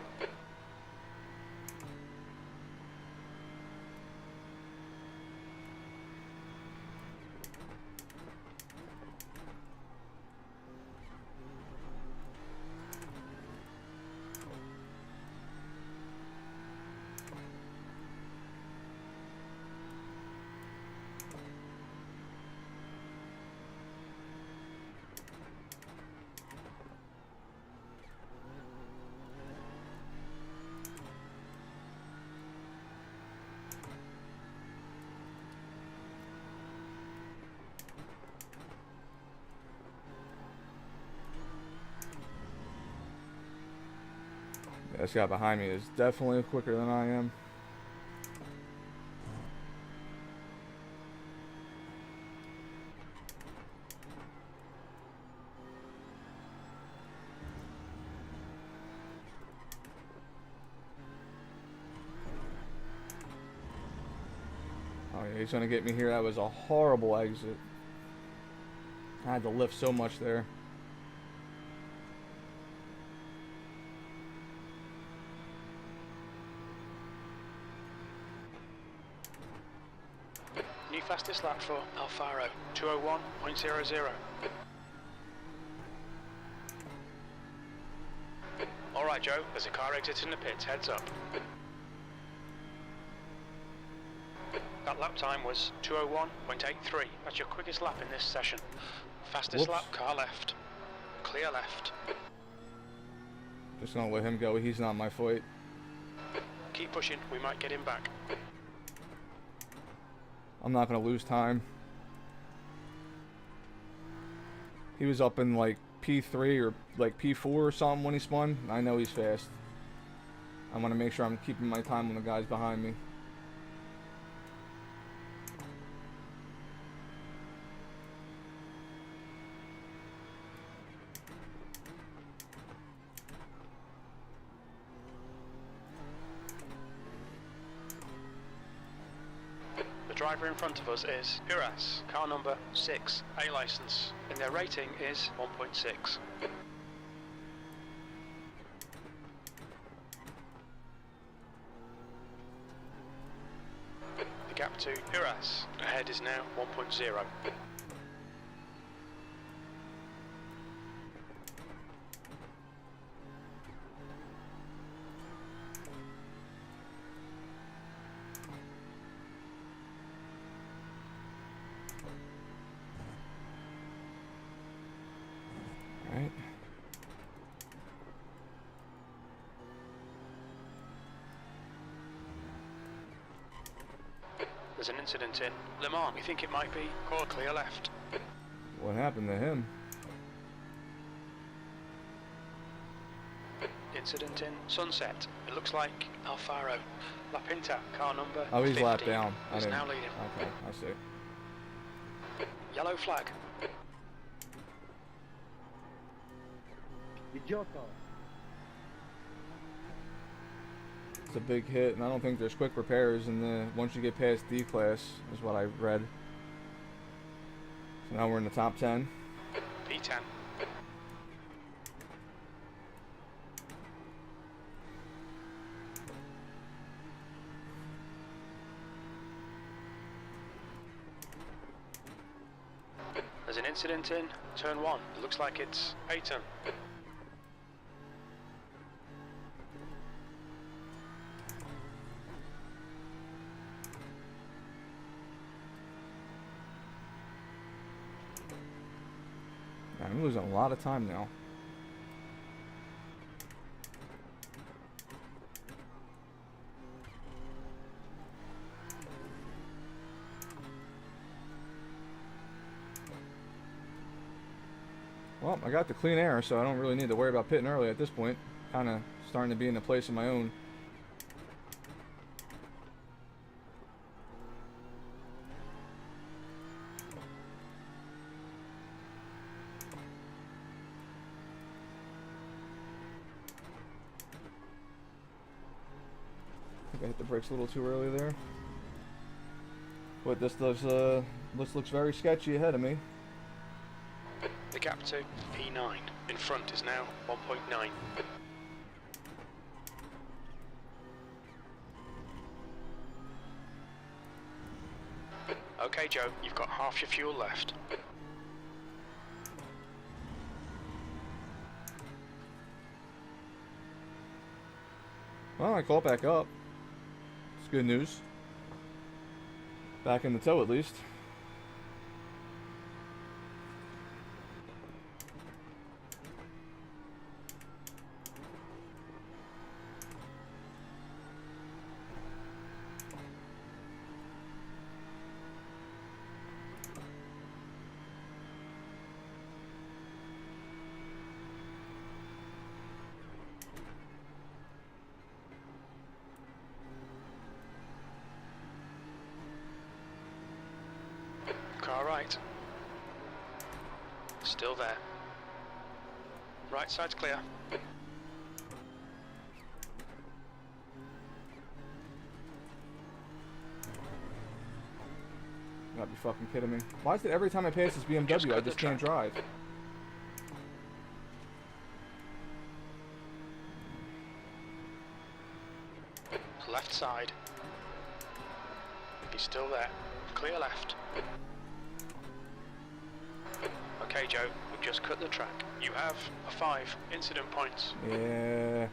Speaker 1: This guy behind me is definitely quicker than I am. Oh yeah, he's gonna get me here. That was a horrible exit. I had to lift so much there.
Speaker 2: New fastest lap for Alfaro, 201.00. Alright Joe, there's a car exiting the pits, heads up. That lap time was 201.83. That's your quickest lap in this session. Fastest lap, car left. Clear left.
Speaker 1: Just gonna let him go. He's not my fight.
Speaker 2: Keep pushing, we might get him back.
Speaker 1: I'm not gonna lose time. He was up in like P3 or like P4 or something when he spun. I know he's fast. I want to make sure I'm keeping my time on the guys behind me.
Speaker 2: The driver in front of us is Uras, car number 6, A license, and their rating is 1.6. The gap to Uras ahead is now 1.0.
Speaker 1: Right.
Speaker 2: There's an incident in Le Mans. We think it might be called clear left.
Speaker 1: What happened to him?
Speaker 2: Incident in Sunset. It looks like Alfaro. La Pinta, car number
Speaker 1: Oh, he's
Speaker 2: 15,
Speaker 1: lapped down. I
Speaker 2: is
Speaker 1: didn't.
Speaker 2: now leading.
Speaker 1: Okay, I see.
Speaker 2: Yellow flag.
Speaker 1: It's a big hit, and I don't think there's quick repairs in the once you get past D class, is what I read. So now we're in the top 10.
Speaker 2: P10. There's an incident in turn 1. It looks like it's Peyton.
Speaker 1: I'm losing a lot of time now. Well, I got the clean air, so I don't really need to worry about pitting early at this point. Kind of starting to be in a place of my own. the brakes a little too early there. But this looks very sketchy ahead of me.
Speaker 2: The gap to P9 in front is now 1.9. Okay, Joe, you've got half your fuel left.
Speaker 1: Well, I caught back up. It's good news. Back in the tow at least.
Speaker 2: Car right. Still there. Right side's clear.
Speaker 1: You gotta be fucking kidding me. Why is it every time I pass this BMW I just can't drive?
Speaker 2: Left side. He's still there. Clear left. Okay, Joe, we've just cut the track. You have 5 incident points.
Speaker 1: Yeah.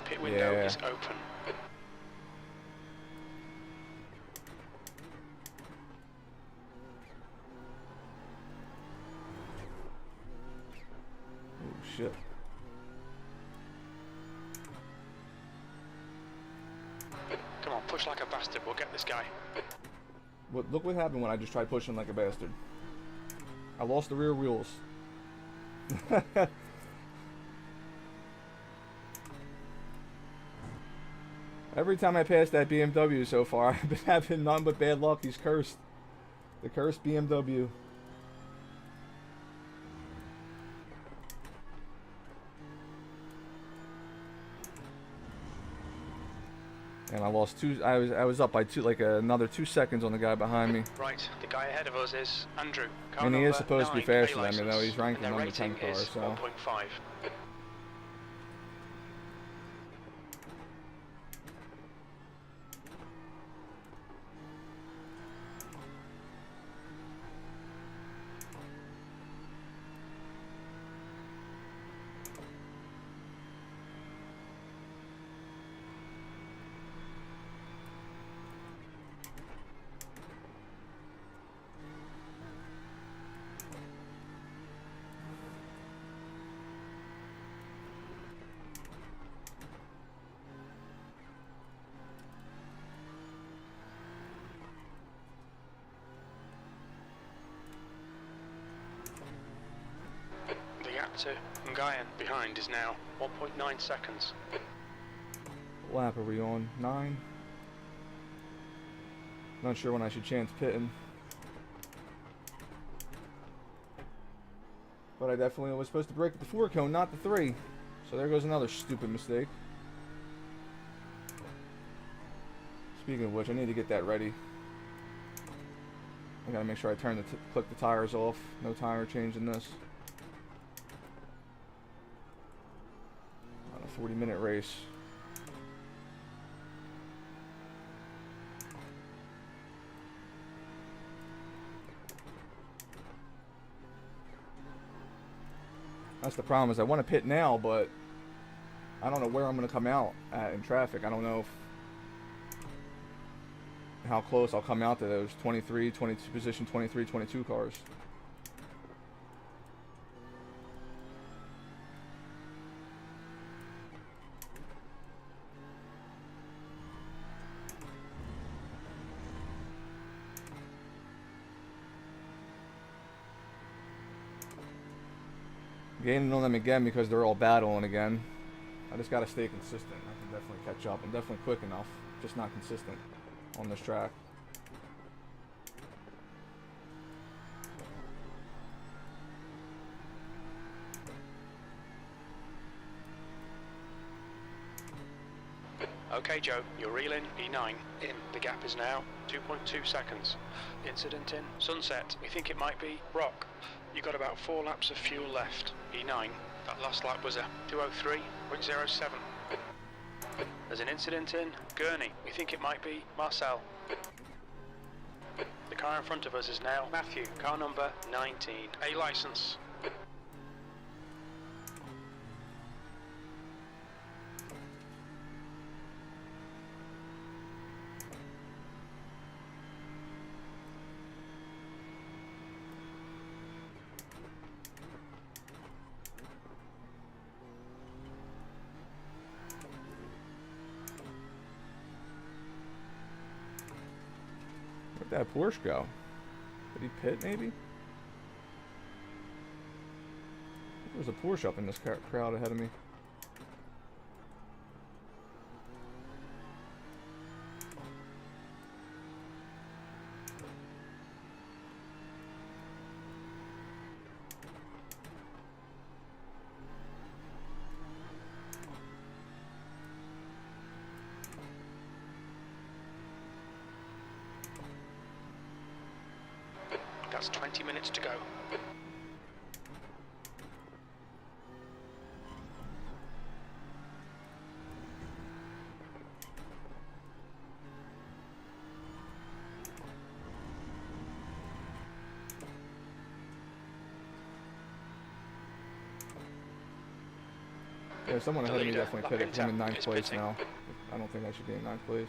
Speaker 2: Pit window
Speaker 1: Yeah.
Speaker 2: is open.
Speaker 1: Oh shit.
Speaker 2: Come on, push like a bastard. We'll get this guy.
Speaker 1: Look what happened when I just tried pushing like a bastard. I lost the rear wheels. Every time I pass that BMW so far, I've been having none but bad luck. He's cursed. The cursed BMW. And I lost I was up by another 2 seconds on the guy behind me.
Speaker 2: Right, the guy ahead of us is Andrew. Car
Speaker 1: And he is
Speaker 2: number
Speaker 1: supposed to be
Speaker 2: 9,
Speaker 1: faster
Speaker 2: A
Speaker 1: than me, though. He's ranked
Speaker 2: and their
Speaker 1: number 10
Speaker 2: rating
Speaker 1: car,
Speaker 2: is
Speaker 1: so.
Speaker 2: 1.5. The gap to Ngayan behind is now 1.9 seconds.
Speaker 1: What lap are we on? 9? Not sure when I should chance pitting. But I definitely was supposed to brake at the 4 cone, not the 3. So there goes another stupid mistake. Speaking of which, I need to get that ready. I gotta make sure I click the tires off. No tire change in this. On a 40-minute race. That's the problem, is I want to pit now, but I don't know where I'm going to come out at in traffic. I don't know how close I'll come out to those 23, 22, position 23, 22 cars. Gaining on them again because they're all battling again. I just gotta stay consistent. I can definitely catch up. I'm definitely quick enough, just not consistent on this track.
Speaker 2: Okay, Joe, you're reeling E9 in. The gap is now 2.2 seconds. Incident in Sunset. We think it might be Rock. You got about 4 laps of fuel left. E9. That last lap was a 2:03.07. There's an incident in Gurney. We think it might be Marcel. The car in front of us is now Matthew, car number 19, A license.
Speaker 1: Where'd that Porsche go? Did he pit maybe? There was a Porsche up in this crowd ahead of me.
Speaker 2: That's 20 minutes to go.
Speaker 1: Yeah, someone ahead of me definitely pitted. I'm in 9th place
Speaker 2: pitting.
Speaker 1: now. I don't think I should be in 9th place.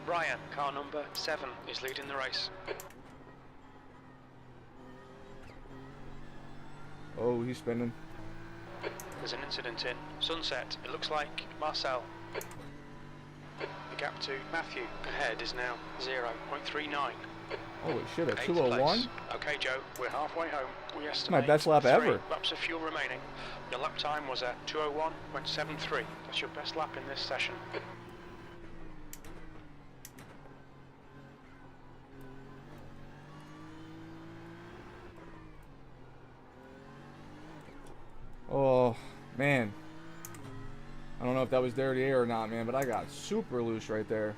Speaker 2: Brian, car number 7, is leading the race.
Speaker 1: Oh, he's spinning.
Speaker 2: There's an incident in Sunset. It looks like Marcel. The gap to Matthew ahead is now 0.39.
Speaker 1: Holy shit, a
Speaker 2: 8th
Speaker 1: 201?
Speaker 2: place. Okay, Joe, we're halfway home. We estimate
Speaker 1: My best lap
Speaker 2: 3
Speaker 1: ever.
Speaker 2: laps of fuel remaining. Your lap time was a 2:01.73. That's your best lap in this session.
Speaker 1: Oh, man. I don't know if that was dirty air or not, man, but I got super loose right there.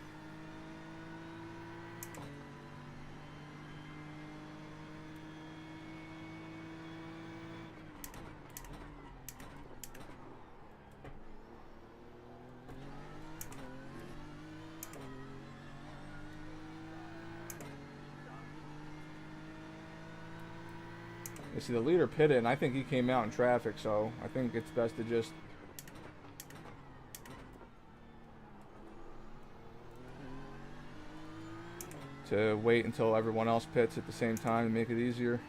Speaker 1: You see, the leader pitted, and I think he came out in traffic, so I think it's best to just wait until everyone else pits at the same time and make it easier.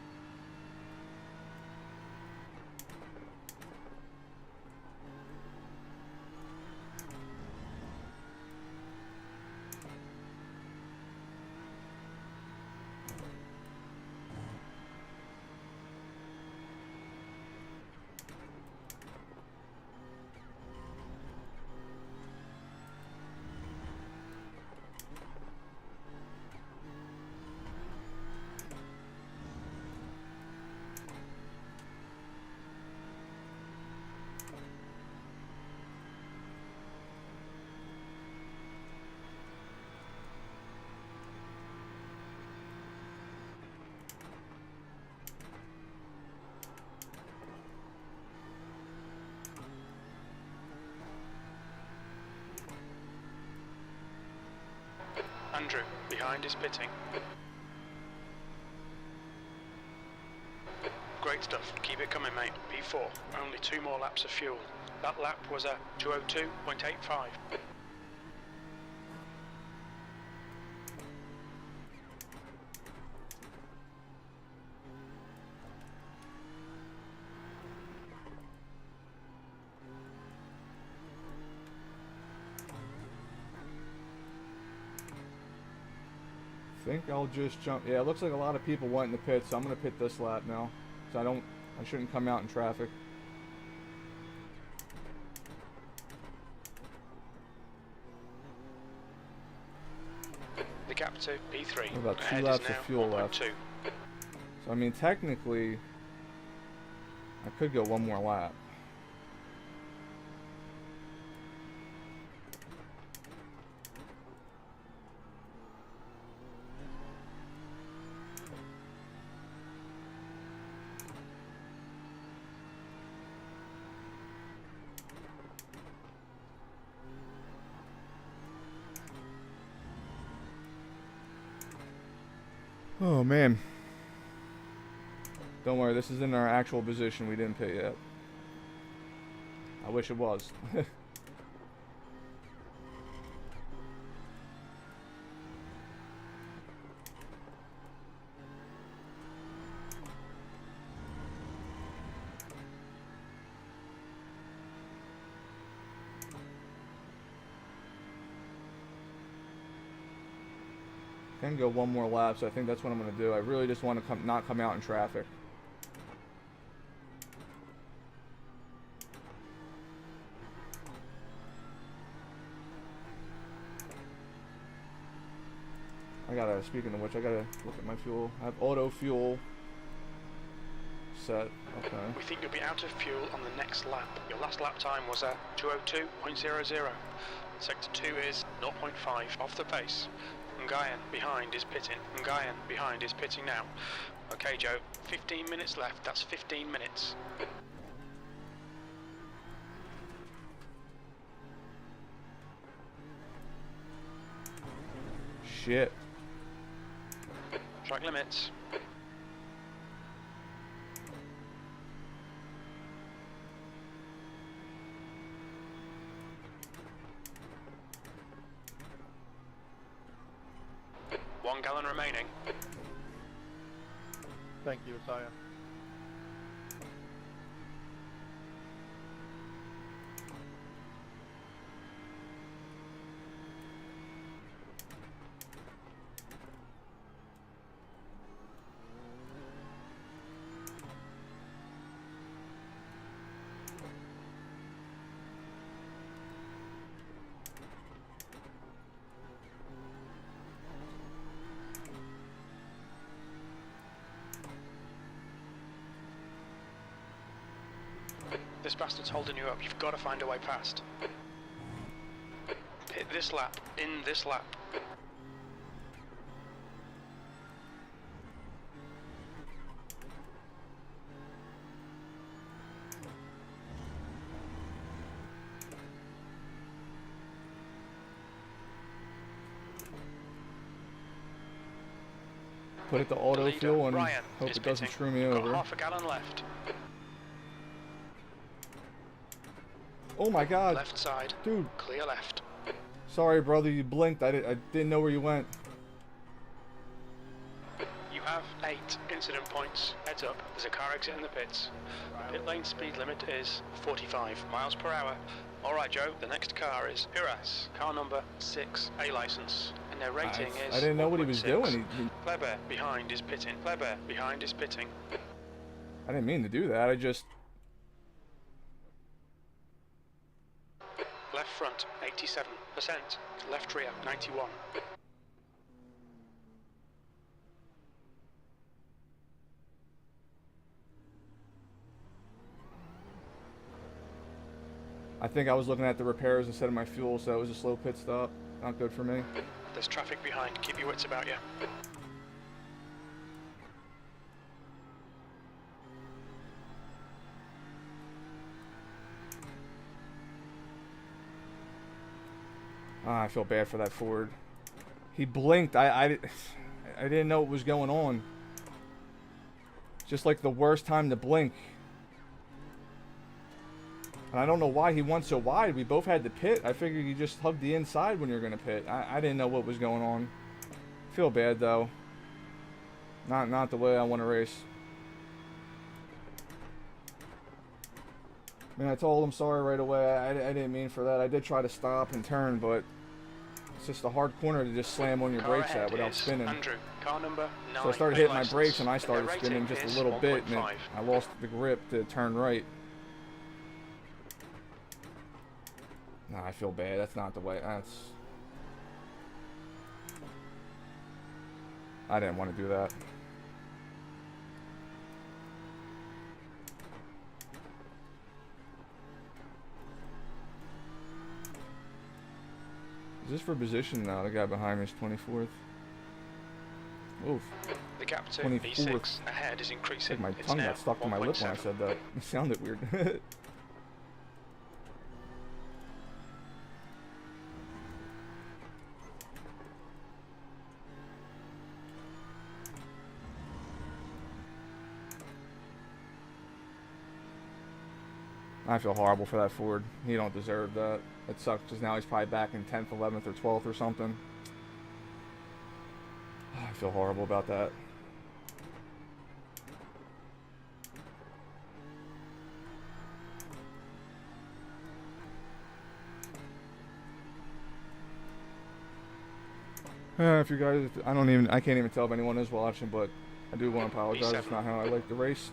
Speaker 2: Andrew, behind is pitting. Great stuff. Keep it coming, mate. P4. Only 2 more laps of fuel. That lap was a 2:02.85.
Speaker 1: I think I'll just jump. Yeah, it looks like a lot of people went in the pit, so I'm gonna pit this lap now. So I shouldn't come out in traffic.
Speaker 2: The gap to P3.
Speaker 1: About 2
Speaker 2: Ahead
Speaker 1: laps
Speaker 2: is
Speaker 1: of
Speaker 2: now
Speaker 1: fuel
Speaker 2: 1.2.
Speaker 1: left. So I mean, technically, I could go one more lap. Oh man. Don't worry, this is in our actual position. We didn't pit yet. I wish it was. Can go one more lap, so I think that's what I'm going to do. I really just want to not come out in traffic. Speaking of which, I gotta look at my fuel. I have auto fuel set. Okay.
Speaker 2: We think you'll be out of fuel on the next lap. Your last lap time was at 2:02.00. Sector 2 is 0.5 off the pace. Ngayan behind is pitting. Ngayan behind is pitting now. Okay, Joe, 15 minutes left. That's 15 minutes.
Speaker 1: Shit.
Speaker 2: Track limits. One gallon remaining.
Speaker 3: Thank you, Isaiah.
Speaker 2: This bastard's holding you up. You've got to find a way past. Hit this lap. In this lap.
Speaker 1: Put it to auto fuel and hope it doesn't screw me over.
Speaker 2: Got half a gallon left.
Speaker 1: Oh my god.
Speaker 2: Left side.
Speaker 1: Dude.
Speaker 2: Clear left.
Speaker 1: Sorry, brother, you blinked. I didn't know where you went.
Speaker 2: You have 8 incident points. Heads up, there's a car exit in the pits. Pit lane speed limit is 45 miles per hour. Alright, Joe, the next car is Hiras. Car number 6, A license. And their rating is
Speaker 1: I didn't know what he was
Speaker 2: 1.6.
Speaker 1: doing.
Speaker 2: Kleber behind is pitting. Kleber behind is pitting.
Speaker 1: I didn't mean to do that. I just...
Speaker 2: Left front, 87%. Left rear, 91.
Speaker 1: I think I was looking at the repairs instead of my fuel, so it was a slow pit stop. Not good for me.
Speaker 2: There's traffic behind. Keep your wits about you.
Speaker 1: Ah, I feel bad for that Ford. He blinked. I didn't know what was going on. Just like the worst time to blink. And I don't know why he went so wide. We both had to pit. I figured you just hug the inside when you're going to pit. I didn't know what was going on. Feel bad though. Not the way I want to race. I mean, I told him sorry right away. I didn't mean for that. I did try to stop and turn, but it's just a hard corner to just slam on your brakes at without spinning.
Speaker 2: Andrew, car number 9,
Speaker 1: so I started hitting my
Speaker 2: license.
Speaker 1: brakes and I started spinning just a little bit, and I lost the grip to turn right. Nah, I feel bad. That's not the way. I didn't want to do that. Is this for position now? The guy behind me is 24th. Oof.
Speaker 2: The gap to
Speaker 1: 24th.
Speaker 2: V6 ahead is increasing.
Speaker 1: My tongue got stuck to my lip when I said that. It sounded weird. I feel horrible for that Ford. He don't deserve that. It sucks because now he's probably back in 10th, 11th, or 12th or something. I feel horrible about that. If you guys, I can't even tell if anyone is watching, but I do want to apologize. It's not how I like to race.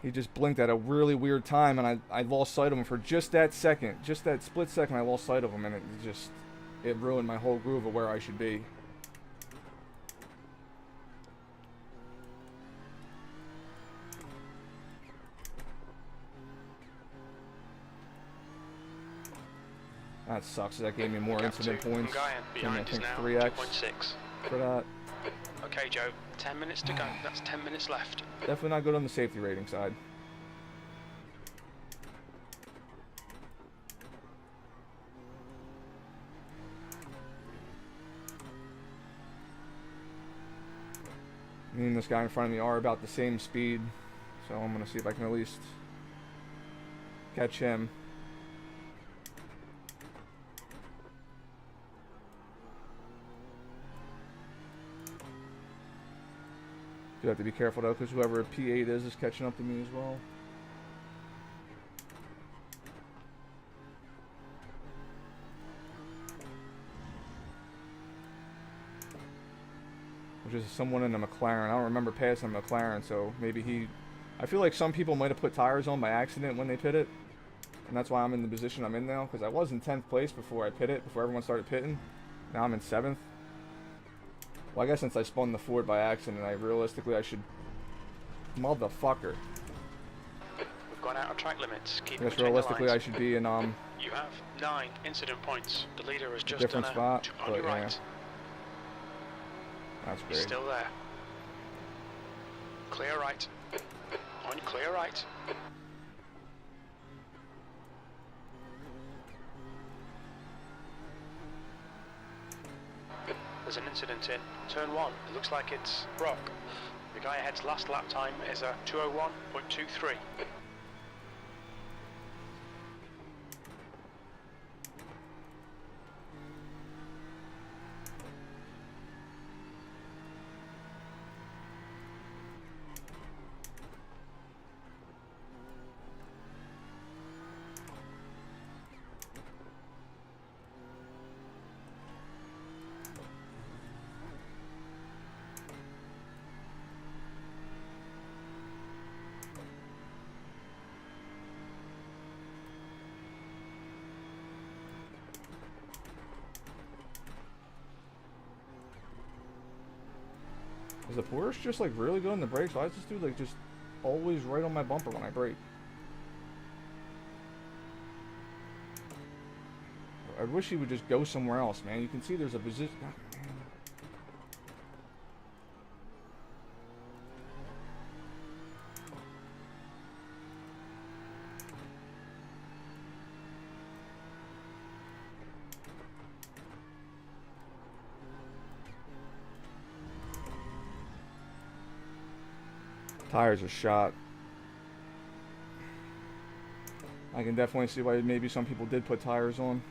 Speaker 1: He just blinked at a really weird time, and I lost sight of him for just that second. Just that split second, I lost sight of him, and it ruined my whole groove of where I should be. That sucks. That gave me more incident points.
Speaker 2: Behind
Speaker 1: I think
Speaker 2: is now
Speaker 1: 3x
Speaker 2: 2.6.
Speaker 1: for that.
Speaker 2: Okay, Joe. 10 minutes to go. That's 10 minutes left.
Speaker 1: Definitely not good on the safety rating side. Me and this guy in front of me are about the same speed, so I'm going to see if I can at least catch him. Do have to be careful though, because whoever P8 is catching up to me as well. Which is someone in a McLaren. I don't remember passing a McLaren, so maybe he... I feel like some people might have put tires on by accident when they pit it. And that's why I'm in the position I'm in now, because I was in 10th place before I pit it, before everyone started pitting. Now I'm in 7th. Well, I guess since I spun the Ford by accident, realistically I should... Motherfucker.
Speaker 2: We've gone out of track limits.
Speaker 1: I guess realistically I should be in
Speaker 2: You have 9 incident points. The leader has just
Speaker 1: different
Speaker 2: done
Speaker 1: spot,
Speaker 2: on your right.
Speaker 1: Yeah. That's great.
Speaker 2: He's still there. Clear right. On clear right. There's an incident in turn 1. It looks like it's Brock. The guy ahead's last lap time is a 2:01.23.
Speaker 1: Is the Porsche just like really good on the brakes? Why is this dude like just always right on my bumper when I brake? I wish he would just go somewhere else, man. You can see there's a position. God, man. Tires are shot. I can definitely see why maybe some people did put tires on.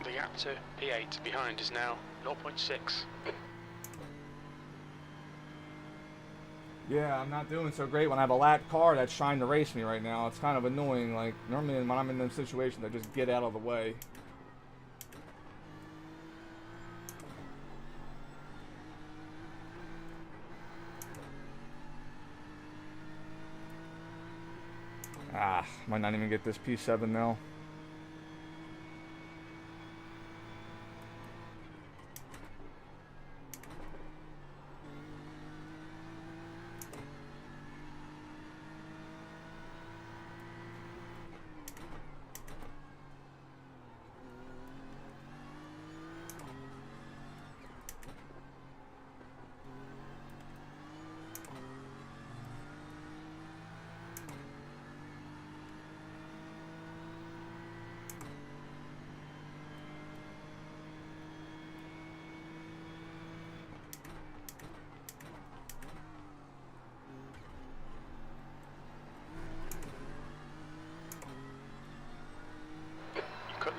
Speaker 2: The gap to P8 behind is now 0.6.
Speaker 1: Yeah, I'm not doing so great when I have a lap car that's trying to race me right now. It's kind of annoying. Like, normally when I'm in those situations, I just get out of the way. Ah, might not even get this P7 now.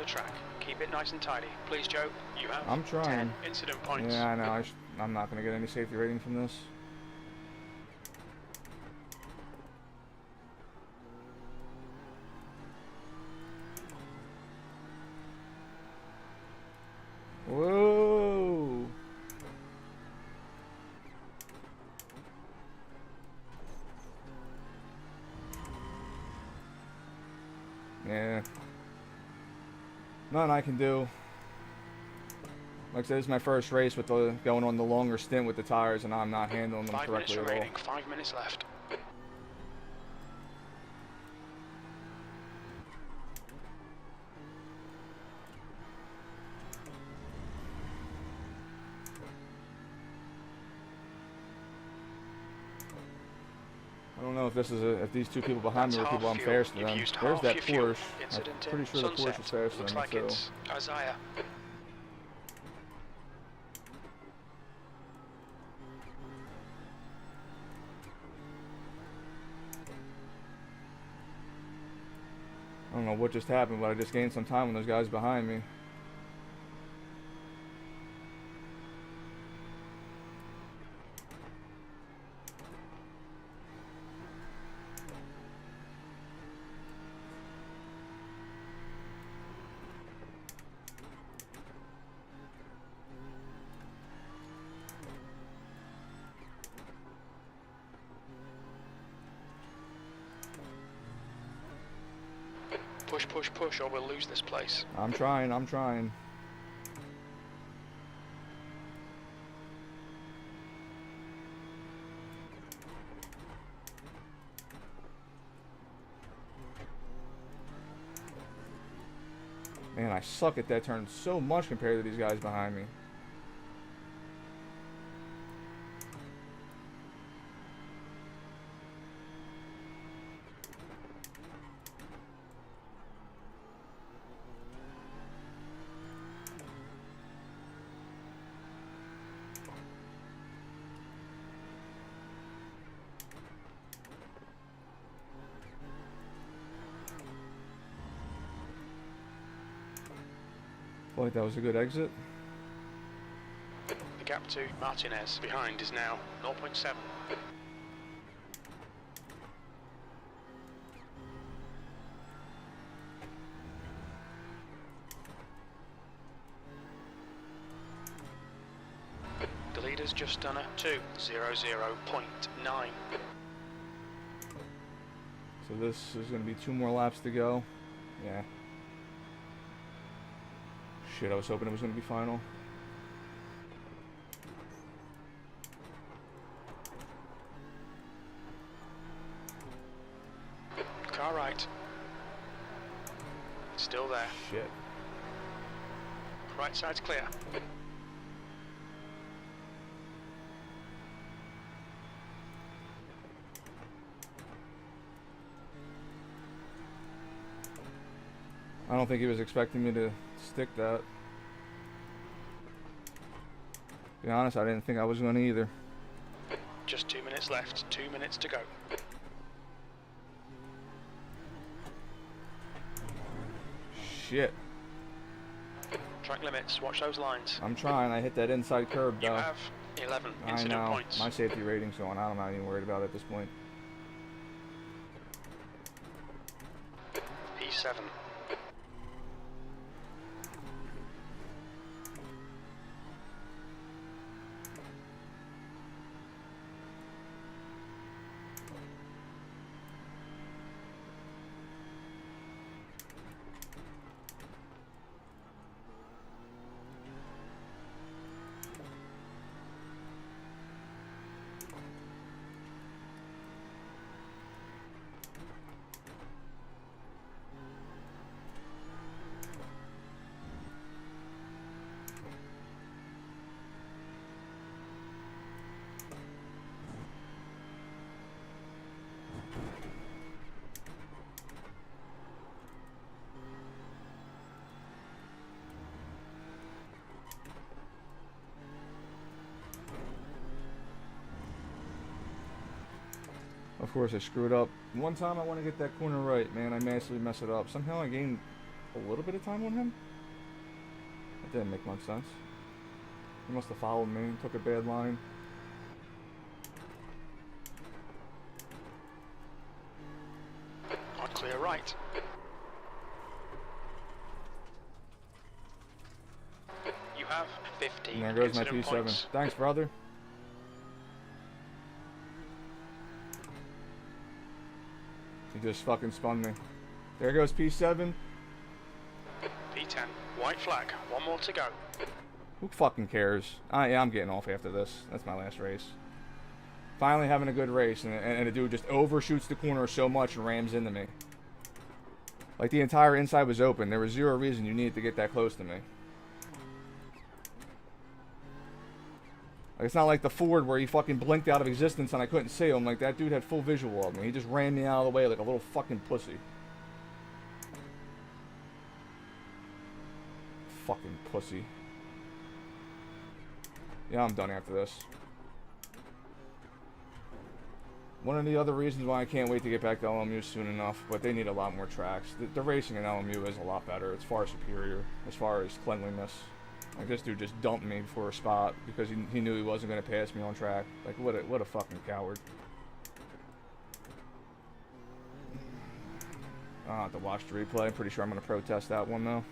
Speaker 2: the track. Keep it nice and tidy. Please, Joe, you have
Speaker 1: I'm trying.
Speaker 2: 10 incident points.
Speaker 1: Yeah, I know. I'm not going to get any safety rating from this. Whoa! Yeah. Nothing I can do. Like I said, this is my first race with going on the longer stint with the tires, and I'm not handling them
Speaker 2: 5
Speaker 1: correctly
Speaker 2: minutes
Speaker 1: at all.
Speaker 2: remaining. 5 minutes left.
Speaker 1: I don't know if if these two people behind me
Speaker 2: That's
Speaker 1: were people
Speaker 2: half
Speaker 1: I'm
Speaker 2: fuel.
Speaker 1: faster
Speaker 2: You've
Speaker 1: than.
Speaker 2: used
Speaker 1: There's
Speaker 2: half
Speaker 1: that
Speaker 2: your fuel.
Speaker 1: Porsche. I'm
Speaker 2: Incident
Speaker 1: pretty
Speaker 2: in
Speaker 1: sure the Porsche
Speaker 2: Sunset.
Speaker 1: is faster
Speaker 2: Looks
Speaker 1: than me,
Speaker 2: like
Speaker 1: so.
Speaker 2: it's Isaiah.
Speaker 1: I don't know what just happened, but I just gained some time on those guys behind me.
Speaker 2: Push, push, push, or we'll lose this place.
Speaker 1: I'm trying, I'm trying. Man, I suck at that turn so much compared to these guys behind me. Feel like that was a good exit.
Speaker 2: The gap to Martinez behind is now 0.7. The leader's just done a 2:00.9.
Speaker 1: So this is going to be 2 more laps to go. Yeah. Shit, I was hoping it was going to be final.
Speaker 2: Car right. Still there.
Speaker 1: Shit.
Speaker 2: Right side's clear.
Speaker 1: I don't think he was expecting me to stick that. To be honest, I didn't think I was going to either.
Speaker 2: Just 2 minutes left. 2 minutes to go.
Speaker 1: Shit.
Speaker 2: Track limits. Watch those lines.
Speaker 1: I'm trying. I hit that inside curb,
Speaker 2: You
Speaker 1: though.
Speaker 2: have 11
Speaker 1: I
Speaker 2: incident
Speaker 1: know.
Speaker 2: points.
Speaker 1: My safety rating's going. I'm not even worried about it at this point.
Speaker 2: P7.
Speaker 1: Of course, I screwed up. One time I want to get that corner right, man. I massively mess it up. Somehow I gained a little bit of time on him? That didn't make much sense. He must have followed me, took a bad line.
Speaker 2: On clear right. You have 15
Speaker 1: And there goes my
Speaker 2: incident
Speaker 1: P7.
Speaker 2: points.
Speaker 1: Thanks, brother. He just fucking spun me. There goes P7.
Speaker 2: P10. White flag. One more to go.
Speaker 1: Who fucking cares? Yeah, I'm getting off after this. That's my last race. Finally having a good race, and a dude just overshoots the corner so much and rams into me. Like, the entire inside was open. There was zero reason you needed to get that close to me. Like, it's not like the Ford where he fucking blinked out of existence and I couldn't see him. Like, that dude had full visual of me. He just ran me out of the way like a little fucking pussy. Fucking pussy. Yeah, I'm done after this. One of the other reasons why I can't wait to get back to LMU soon enough, but they need a lot more tracks. The racing in LMU is a lot better. It's far superior as far as cleanliness. Like, this dude just dumped me for a spot because he knew he wasn't going to pass me on track. Like, what a fucking coward. I'll have to watch the replay. I'm pretty sure I'm going to protest that one, though.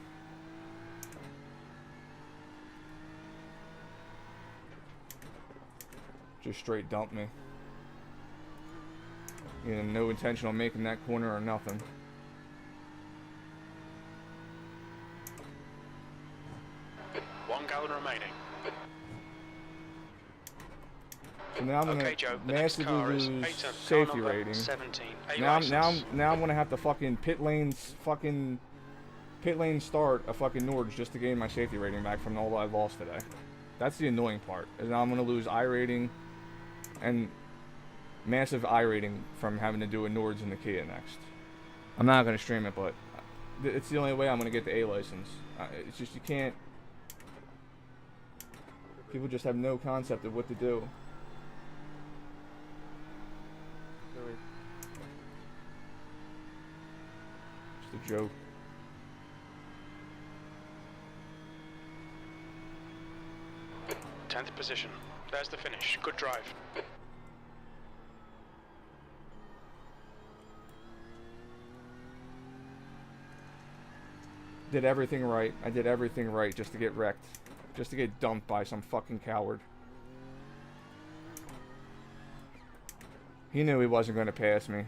Speaker 1: Just straight dumped me. You know, no intention on making that corner or nothing.
Speaker 2: One gallon remaining.
Speaker 1: So now I'm gonna
Speaker 2: Okay, Joe, the next
Speaker 1: massively
Speaker 2: car is
Speaker 1: lose
Speaker 2: car
Speaker 1: safety
Speaker 2: number
Speaker 1: rating.
Speaker 2: 17.
Speaker 1: Now
Speaker 2: license.
Speaker 1: I'm gonna have to fucking pit lane start a fucking Norge just to gain my safety rating back from all I lost today. That's the annoying part. Is now I'm gonna lose I rating and massive I rating from having to do a Nords in the Kia next. I'm not gonna stream it, but it's the only way I'm gonna get the A license. It's just you can't. People just have no concept of what to do. Just a joke.
Speaker 2: Tenth position. There's the finish. Good drive.
Speaker 1: Did everything right. I did everything right just to get wrecked. Just to get dumped by some fucking coward. He knew he wasn't going to pass me.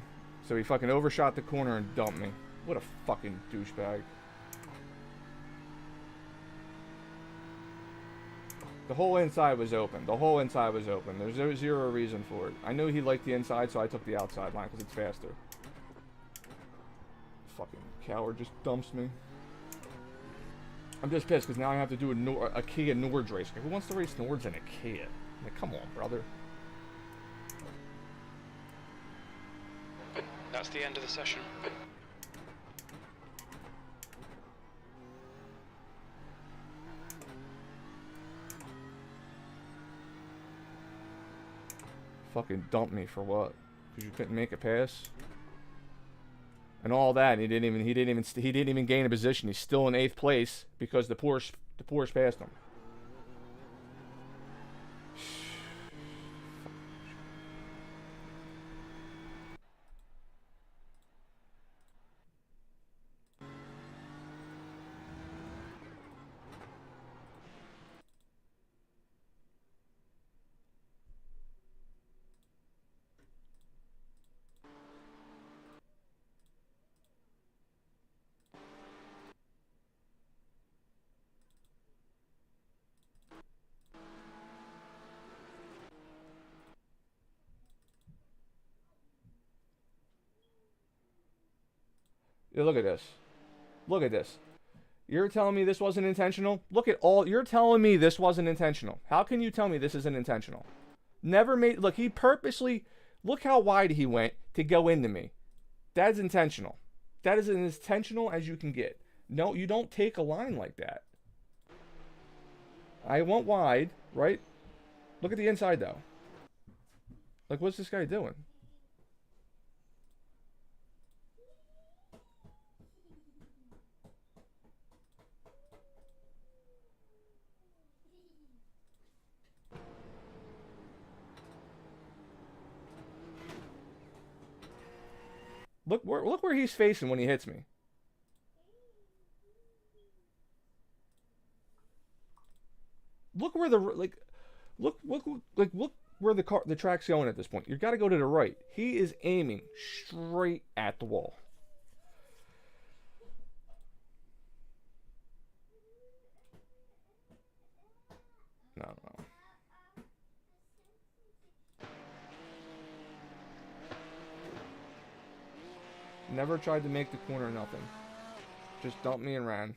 Speaker 1: So he fucking overshot the corner and dumped me. What a fucking douchebag. The whole inside was open. The whole inside was open. There's zero reason for it. I knew he liked the inside, so I took the outside line because it's faster. Fucking coward just dumps me. I'm just pissed because now I have to do a Kia Nords race. Who wants to race Nords in a Kia? Like, come on, brother.
Speaker 2: That's the end of the session.
Speaker 1: Fucking dumped me for what? Because you couldn't make a pass? And all that, and he didn't even gain a position. He's still in 8th place because the Porsche passed him. Yeah, look at this. Look at this. You're telling me this wasn't intentional? You're telling me this wasn't intentional. How can you tell me this isn't intentional? Never made, look, he purposely, look how wide he went to go into me. That's intentional. That is as intentional as you can get. No, you don't take a line like that. I went wide, right? Look at the inside, though. Like, what's this guy doing? Look where he's facing when he hits me. Look where look where the track's going at this point. You got to go to the right. He is aiming straight at the wall. No. Never tried to make the corner, nothing. Just dumped me and ran.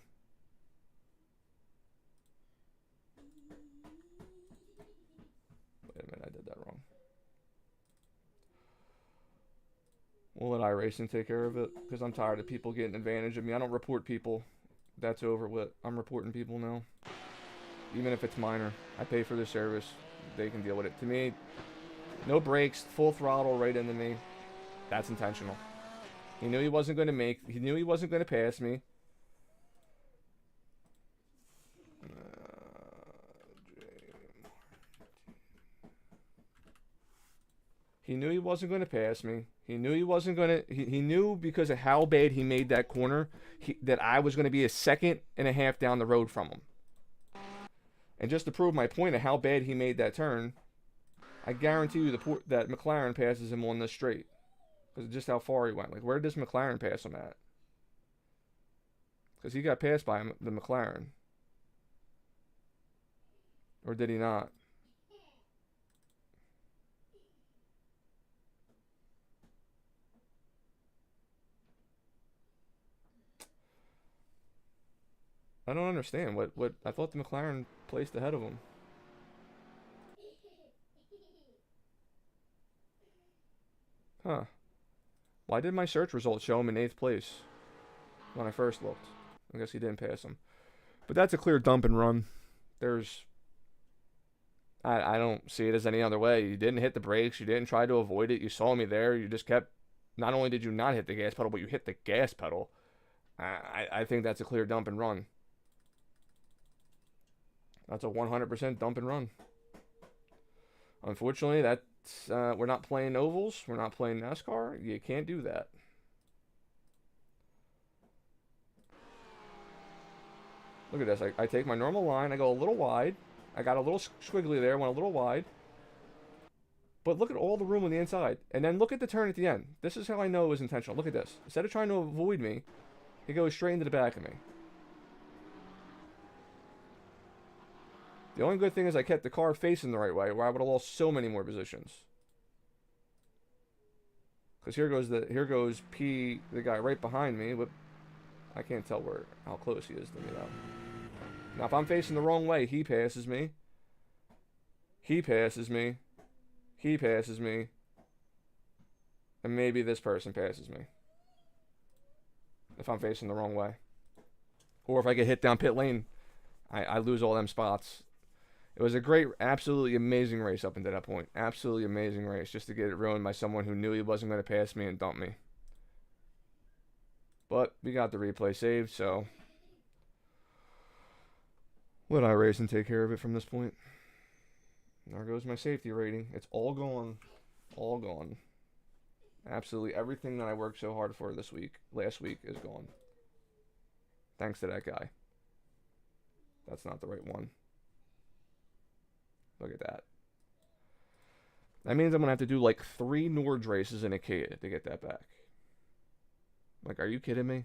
Speaker 1: Wait a minute, I did that wrong. We'll let iRacing take care of it, because I'm tired of people getting advantage of me. I don't report people. That's over with. I'm reporting people now. Even if it's minor. I pay for the service. They can deal with it. To me, no brakes, full throttle right into me. That's intentional. He knew he wasn't going to pass me. He knew he wasn't going to pass me. He knew he wasn't going to... He knew because of how bad he made that corner that I was going to be a second and a half down the road from him. And just to prove my point of how bad he made that turn, I guarantee you that McLaren passes him on the straight. Because of just how far he went. Like, where does McLaren pass him at? Because he got passed by the McLaren. Or did he not? I don't understand. What I thought the McLaren placed ahead of him. Huh. Why did my search results show him in 8th place when I first looked? I guess he didn't pass him. But that's a clear dump and run. I don't see it as any other way. You didn't hit the brakes. You didn't try to avoid it. You saw me there. You just kept... Not only did you not hit the gas pedal, but you hit the gas pedal. I think that's a clear dump and run. That's a 100% dump and run. Unfortunately, we're not playing ovals. We're not playing NASCAR. You can't do that. Look at this. I take my normal line. I go a little wide. I got a little squiggly there. Went a little wide. But look at all the room on the inside. And then look at the turn at the end. This is how I know it was intentional. Look at this. Instead of trying to avoid me, he goes straight into the back of me. The only good thing is I kept the car facing the right way, where I would have lost so many more positions. Because here goes P, the guy right behind me, but I can't tell how close he is to me though. Now if I'm facing the wrong way, he passes me. He passes me. He passes me. And maybe this person passes me. If I'm facing the wrong way. Or if I get hit down pit lane, I lose all them spots. It was a great, absolutely amazing race up until that point. Absolutely amazing race, just to get it ruined by someone who knew he wasn't going to pass me and dump me. But we got the replay saved, so let iRacing take care of it from this point. There goes my safety rating. It's all gone. All gone. Absolutely everything that I worked so hard for last week, is gone. Thanks to that guy. That's not the right one. Look at that. That means I'm going to have to do like 3 Nords races in a Kia to get that back. Like, are you kidding me?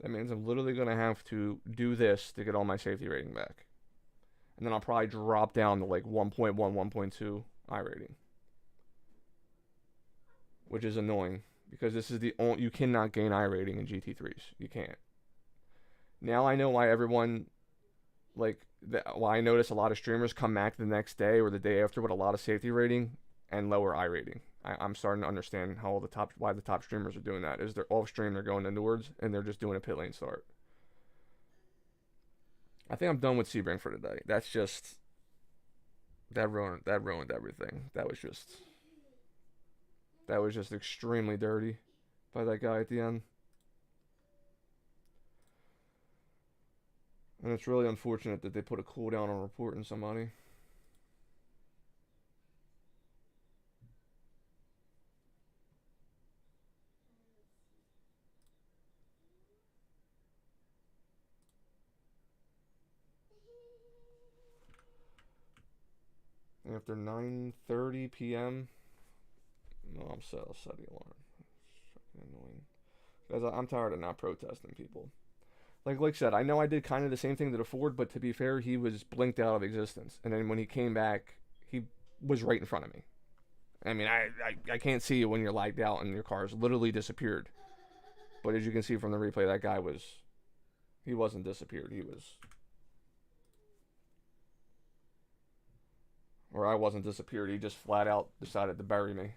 Speaker 1: That means I'm literally going to have to do this to get all my safety rating back. And then I'll probably drop down to like 1.1, 1.2 iRating. Which is annoying. Because this is the only... You cannot gain iRating in GT3s. You can't. Now I know why everyone... why I notice a lot of streamers come back the next day or the day after with a lot of safety rating and lower iRating. I'm starting to understand why the top streamers are doing that. Is they're off stream, they're going indoors, and they're just doing a pit lane start. I think I'm done with Sebring for today. That's just... That ruined everything. That was just extremely dirty. by that guy at the end. And it's really unfortunate that they put a cooldown on reporting somebody. After 9:30 p.m. No, I'll set the alarm. It's fucking annoying. Guys, I'm tired of not protesting people. Like I said, I know I did kind of the same thing to the Ford, but to be fair, he was blinked out of existence. And then when he came back, he was right in front of me. I mean, I can't see you when you're lagged out and your car's literally disappeared. But as you can see from the replay, that guy he wasn't disappeared. Or I wasn't disappeared. He just flat out decided to bury me.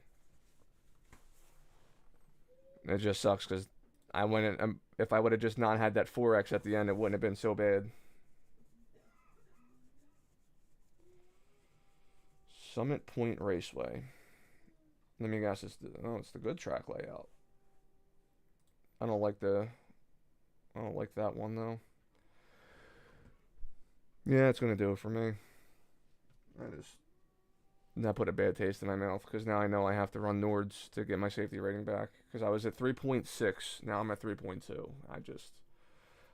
Speaker 1: It just sucks because I went in, if I would have just not had that 4X at the end, it wouldn't have been so bad. Summit Point Raceway. Let me guess, it's the good track layout. I don't like that one though. Yeah, it's gonna do it for me. That put a bad taste in my mouth because now I know I have to run Nords to get my safety rating back. Because I was at 3.6, now I'm at 3.2.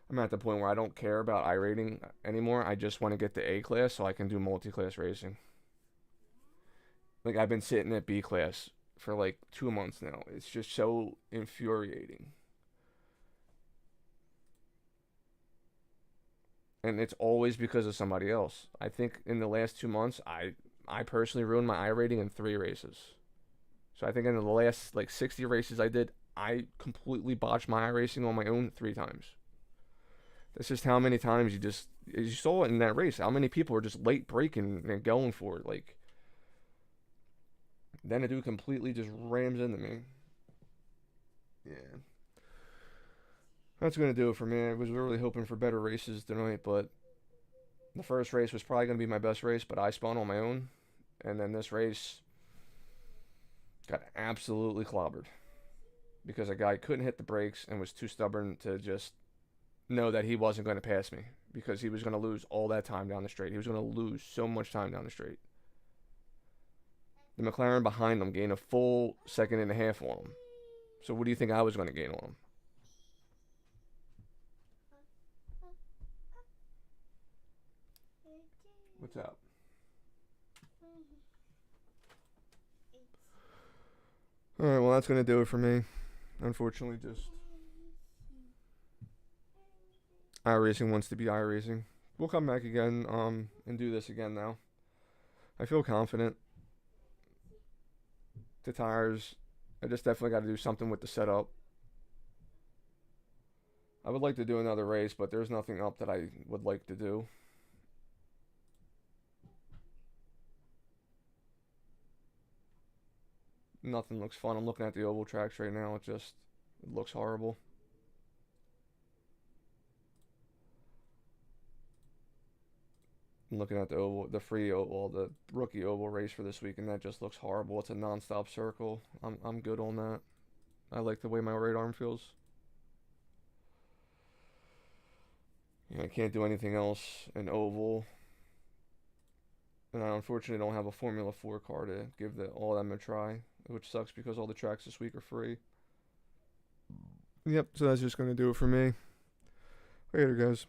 Speaker 1: I'm at the point where I don't care about iRating anymore. I just want to get to A class so I can do multi-class racing. Like, I've been sitting at B class for like 2 months now. It's just so infuriating. And it's always because of somebody else. I think in the last 2 months, I personally ruined my iRating in 3 races. So I think in the last like 60 races I did, I completely botched my iRacing on my own 3 times. That's just how many times you saw it in that race. How many people were just late braking and going for it. Like, then a dude completely just rams into me. Yeah. That's going to do it for me. I was really hoping for better races tonight, but the first race was probably going to be my best race, but I spun on my own. And then this race got absolutely clobbered because a guy couldn't hit the brakes and was too stubborn to just know that he wasn't going to pass me because he was going to lose all that time down the straight. He was going to lose so much time down the straight. The McLaren behind him gained a full 1.5 seconds on him. So what do you think I was going to gain on him? What's up? Alright, well that's going to do it for me. Unfortunately, just iRacing wants to be iRacing. We'll come back again and do this again now. I feel confident. The tires, I just definitely got to do something with the setup. I would like to do another race, but there's nothing up that I would like to do. Nothing looks fun. I'm looking at the oval tracks right now. It looks horrible. I'm looking at the oval, the free oval, the rookie oval race for this week, and that just looks horrible. It's a non-stop circle. I'm good on that. I like the way my right arm feels. I can't do anything else in oval. And I unfortunately don't have a Formula 4 car to give all of them a try, which sucks because all the tracks this week are free. Yep, so that's just going to do it for me. Later, guys.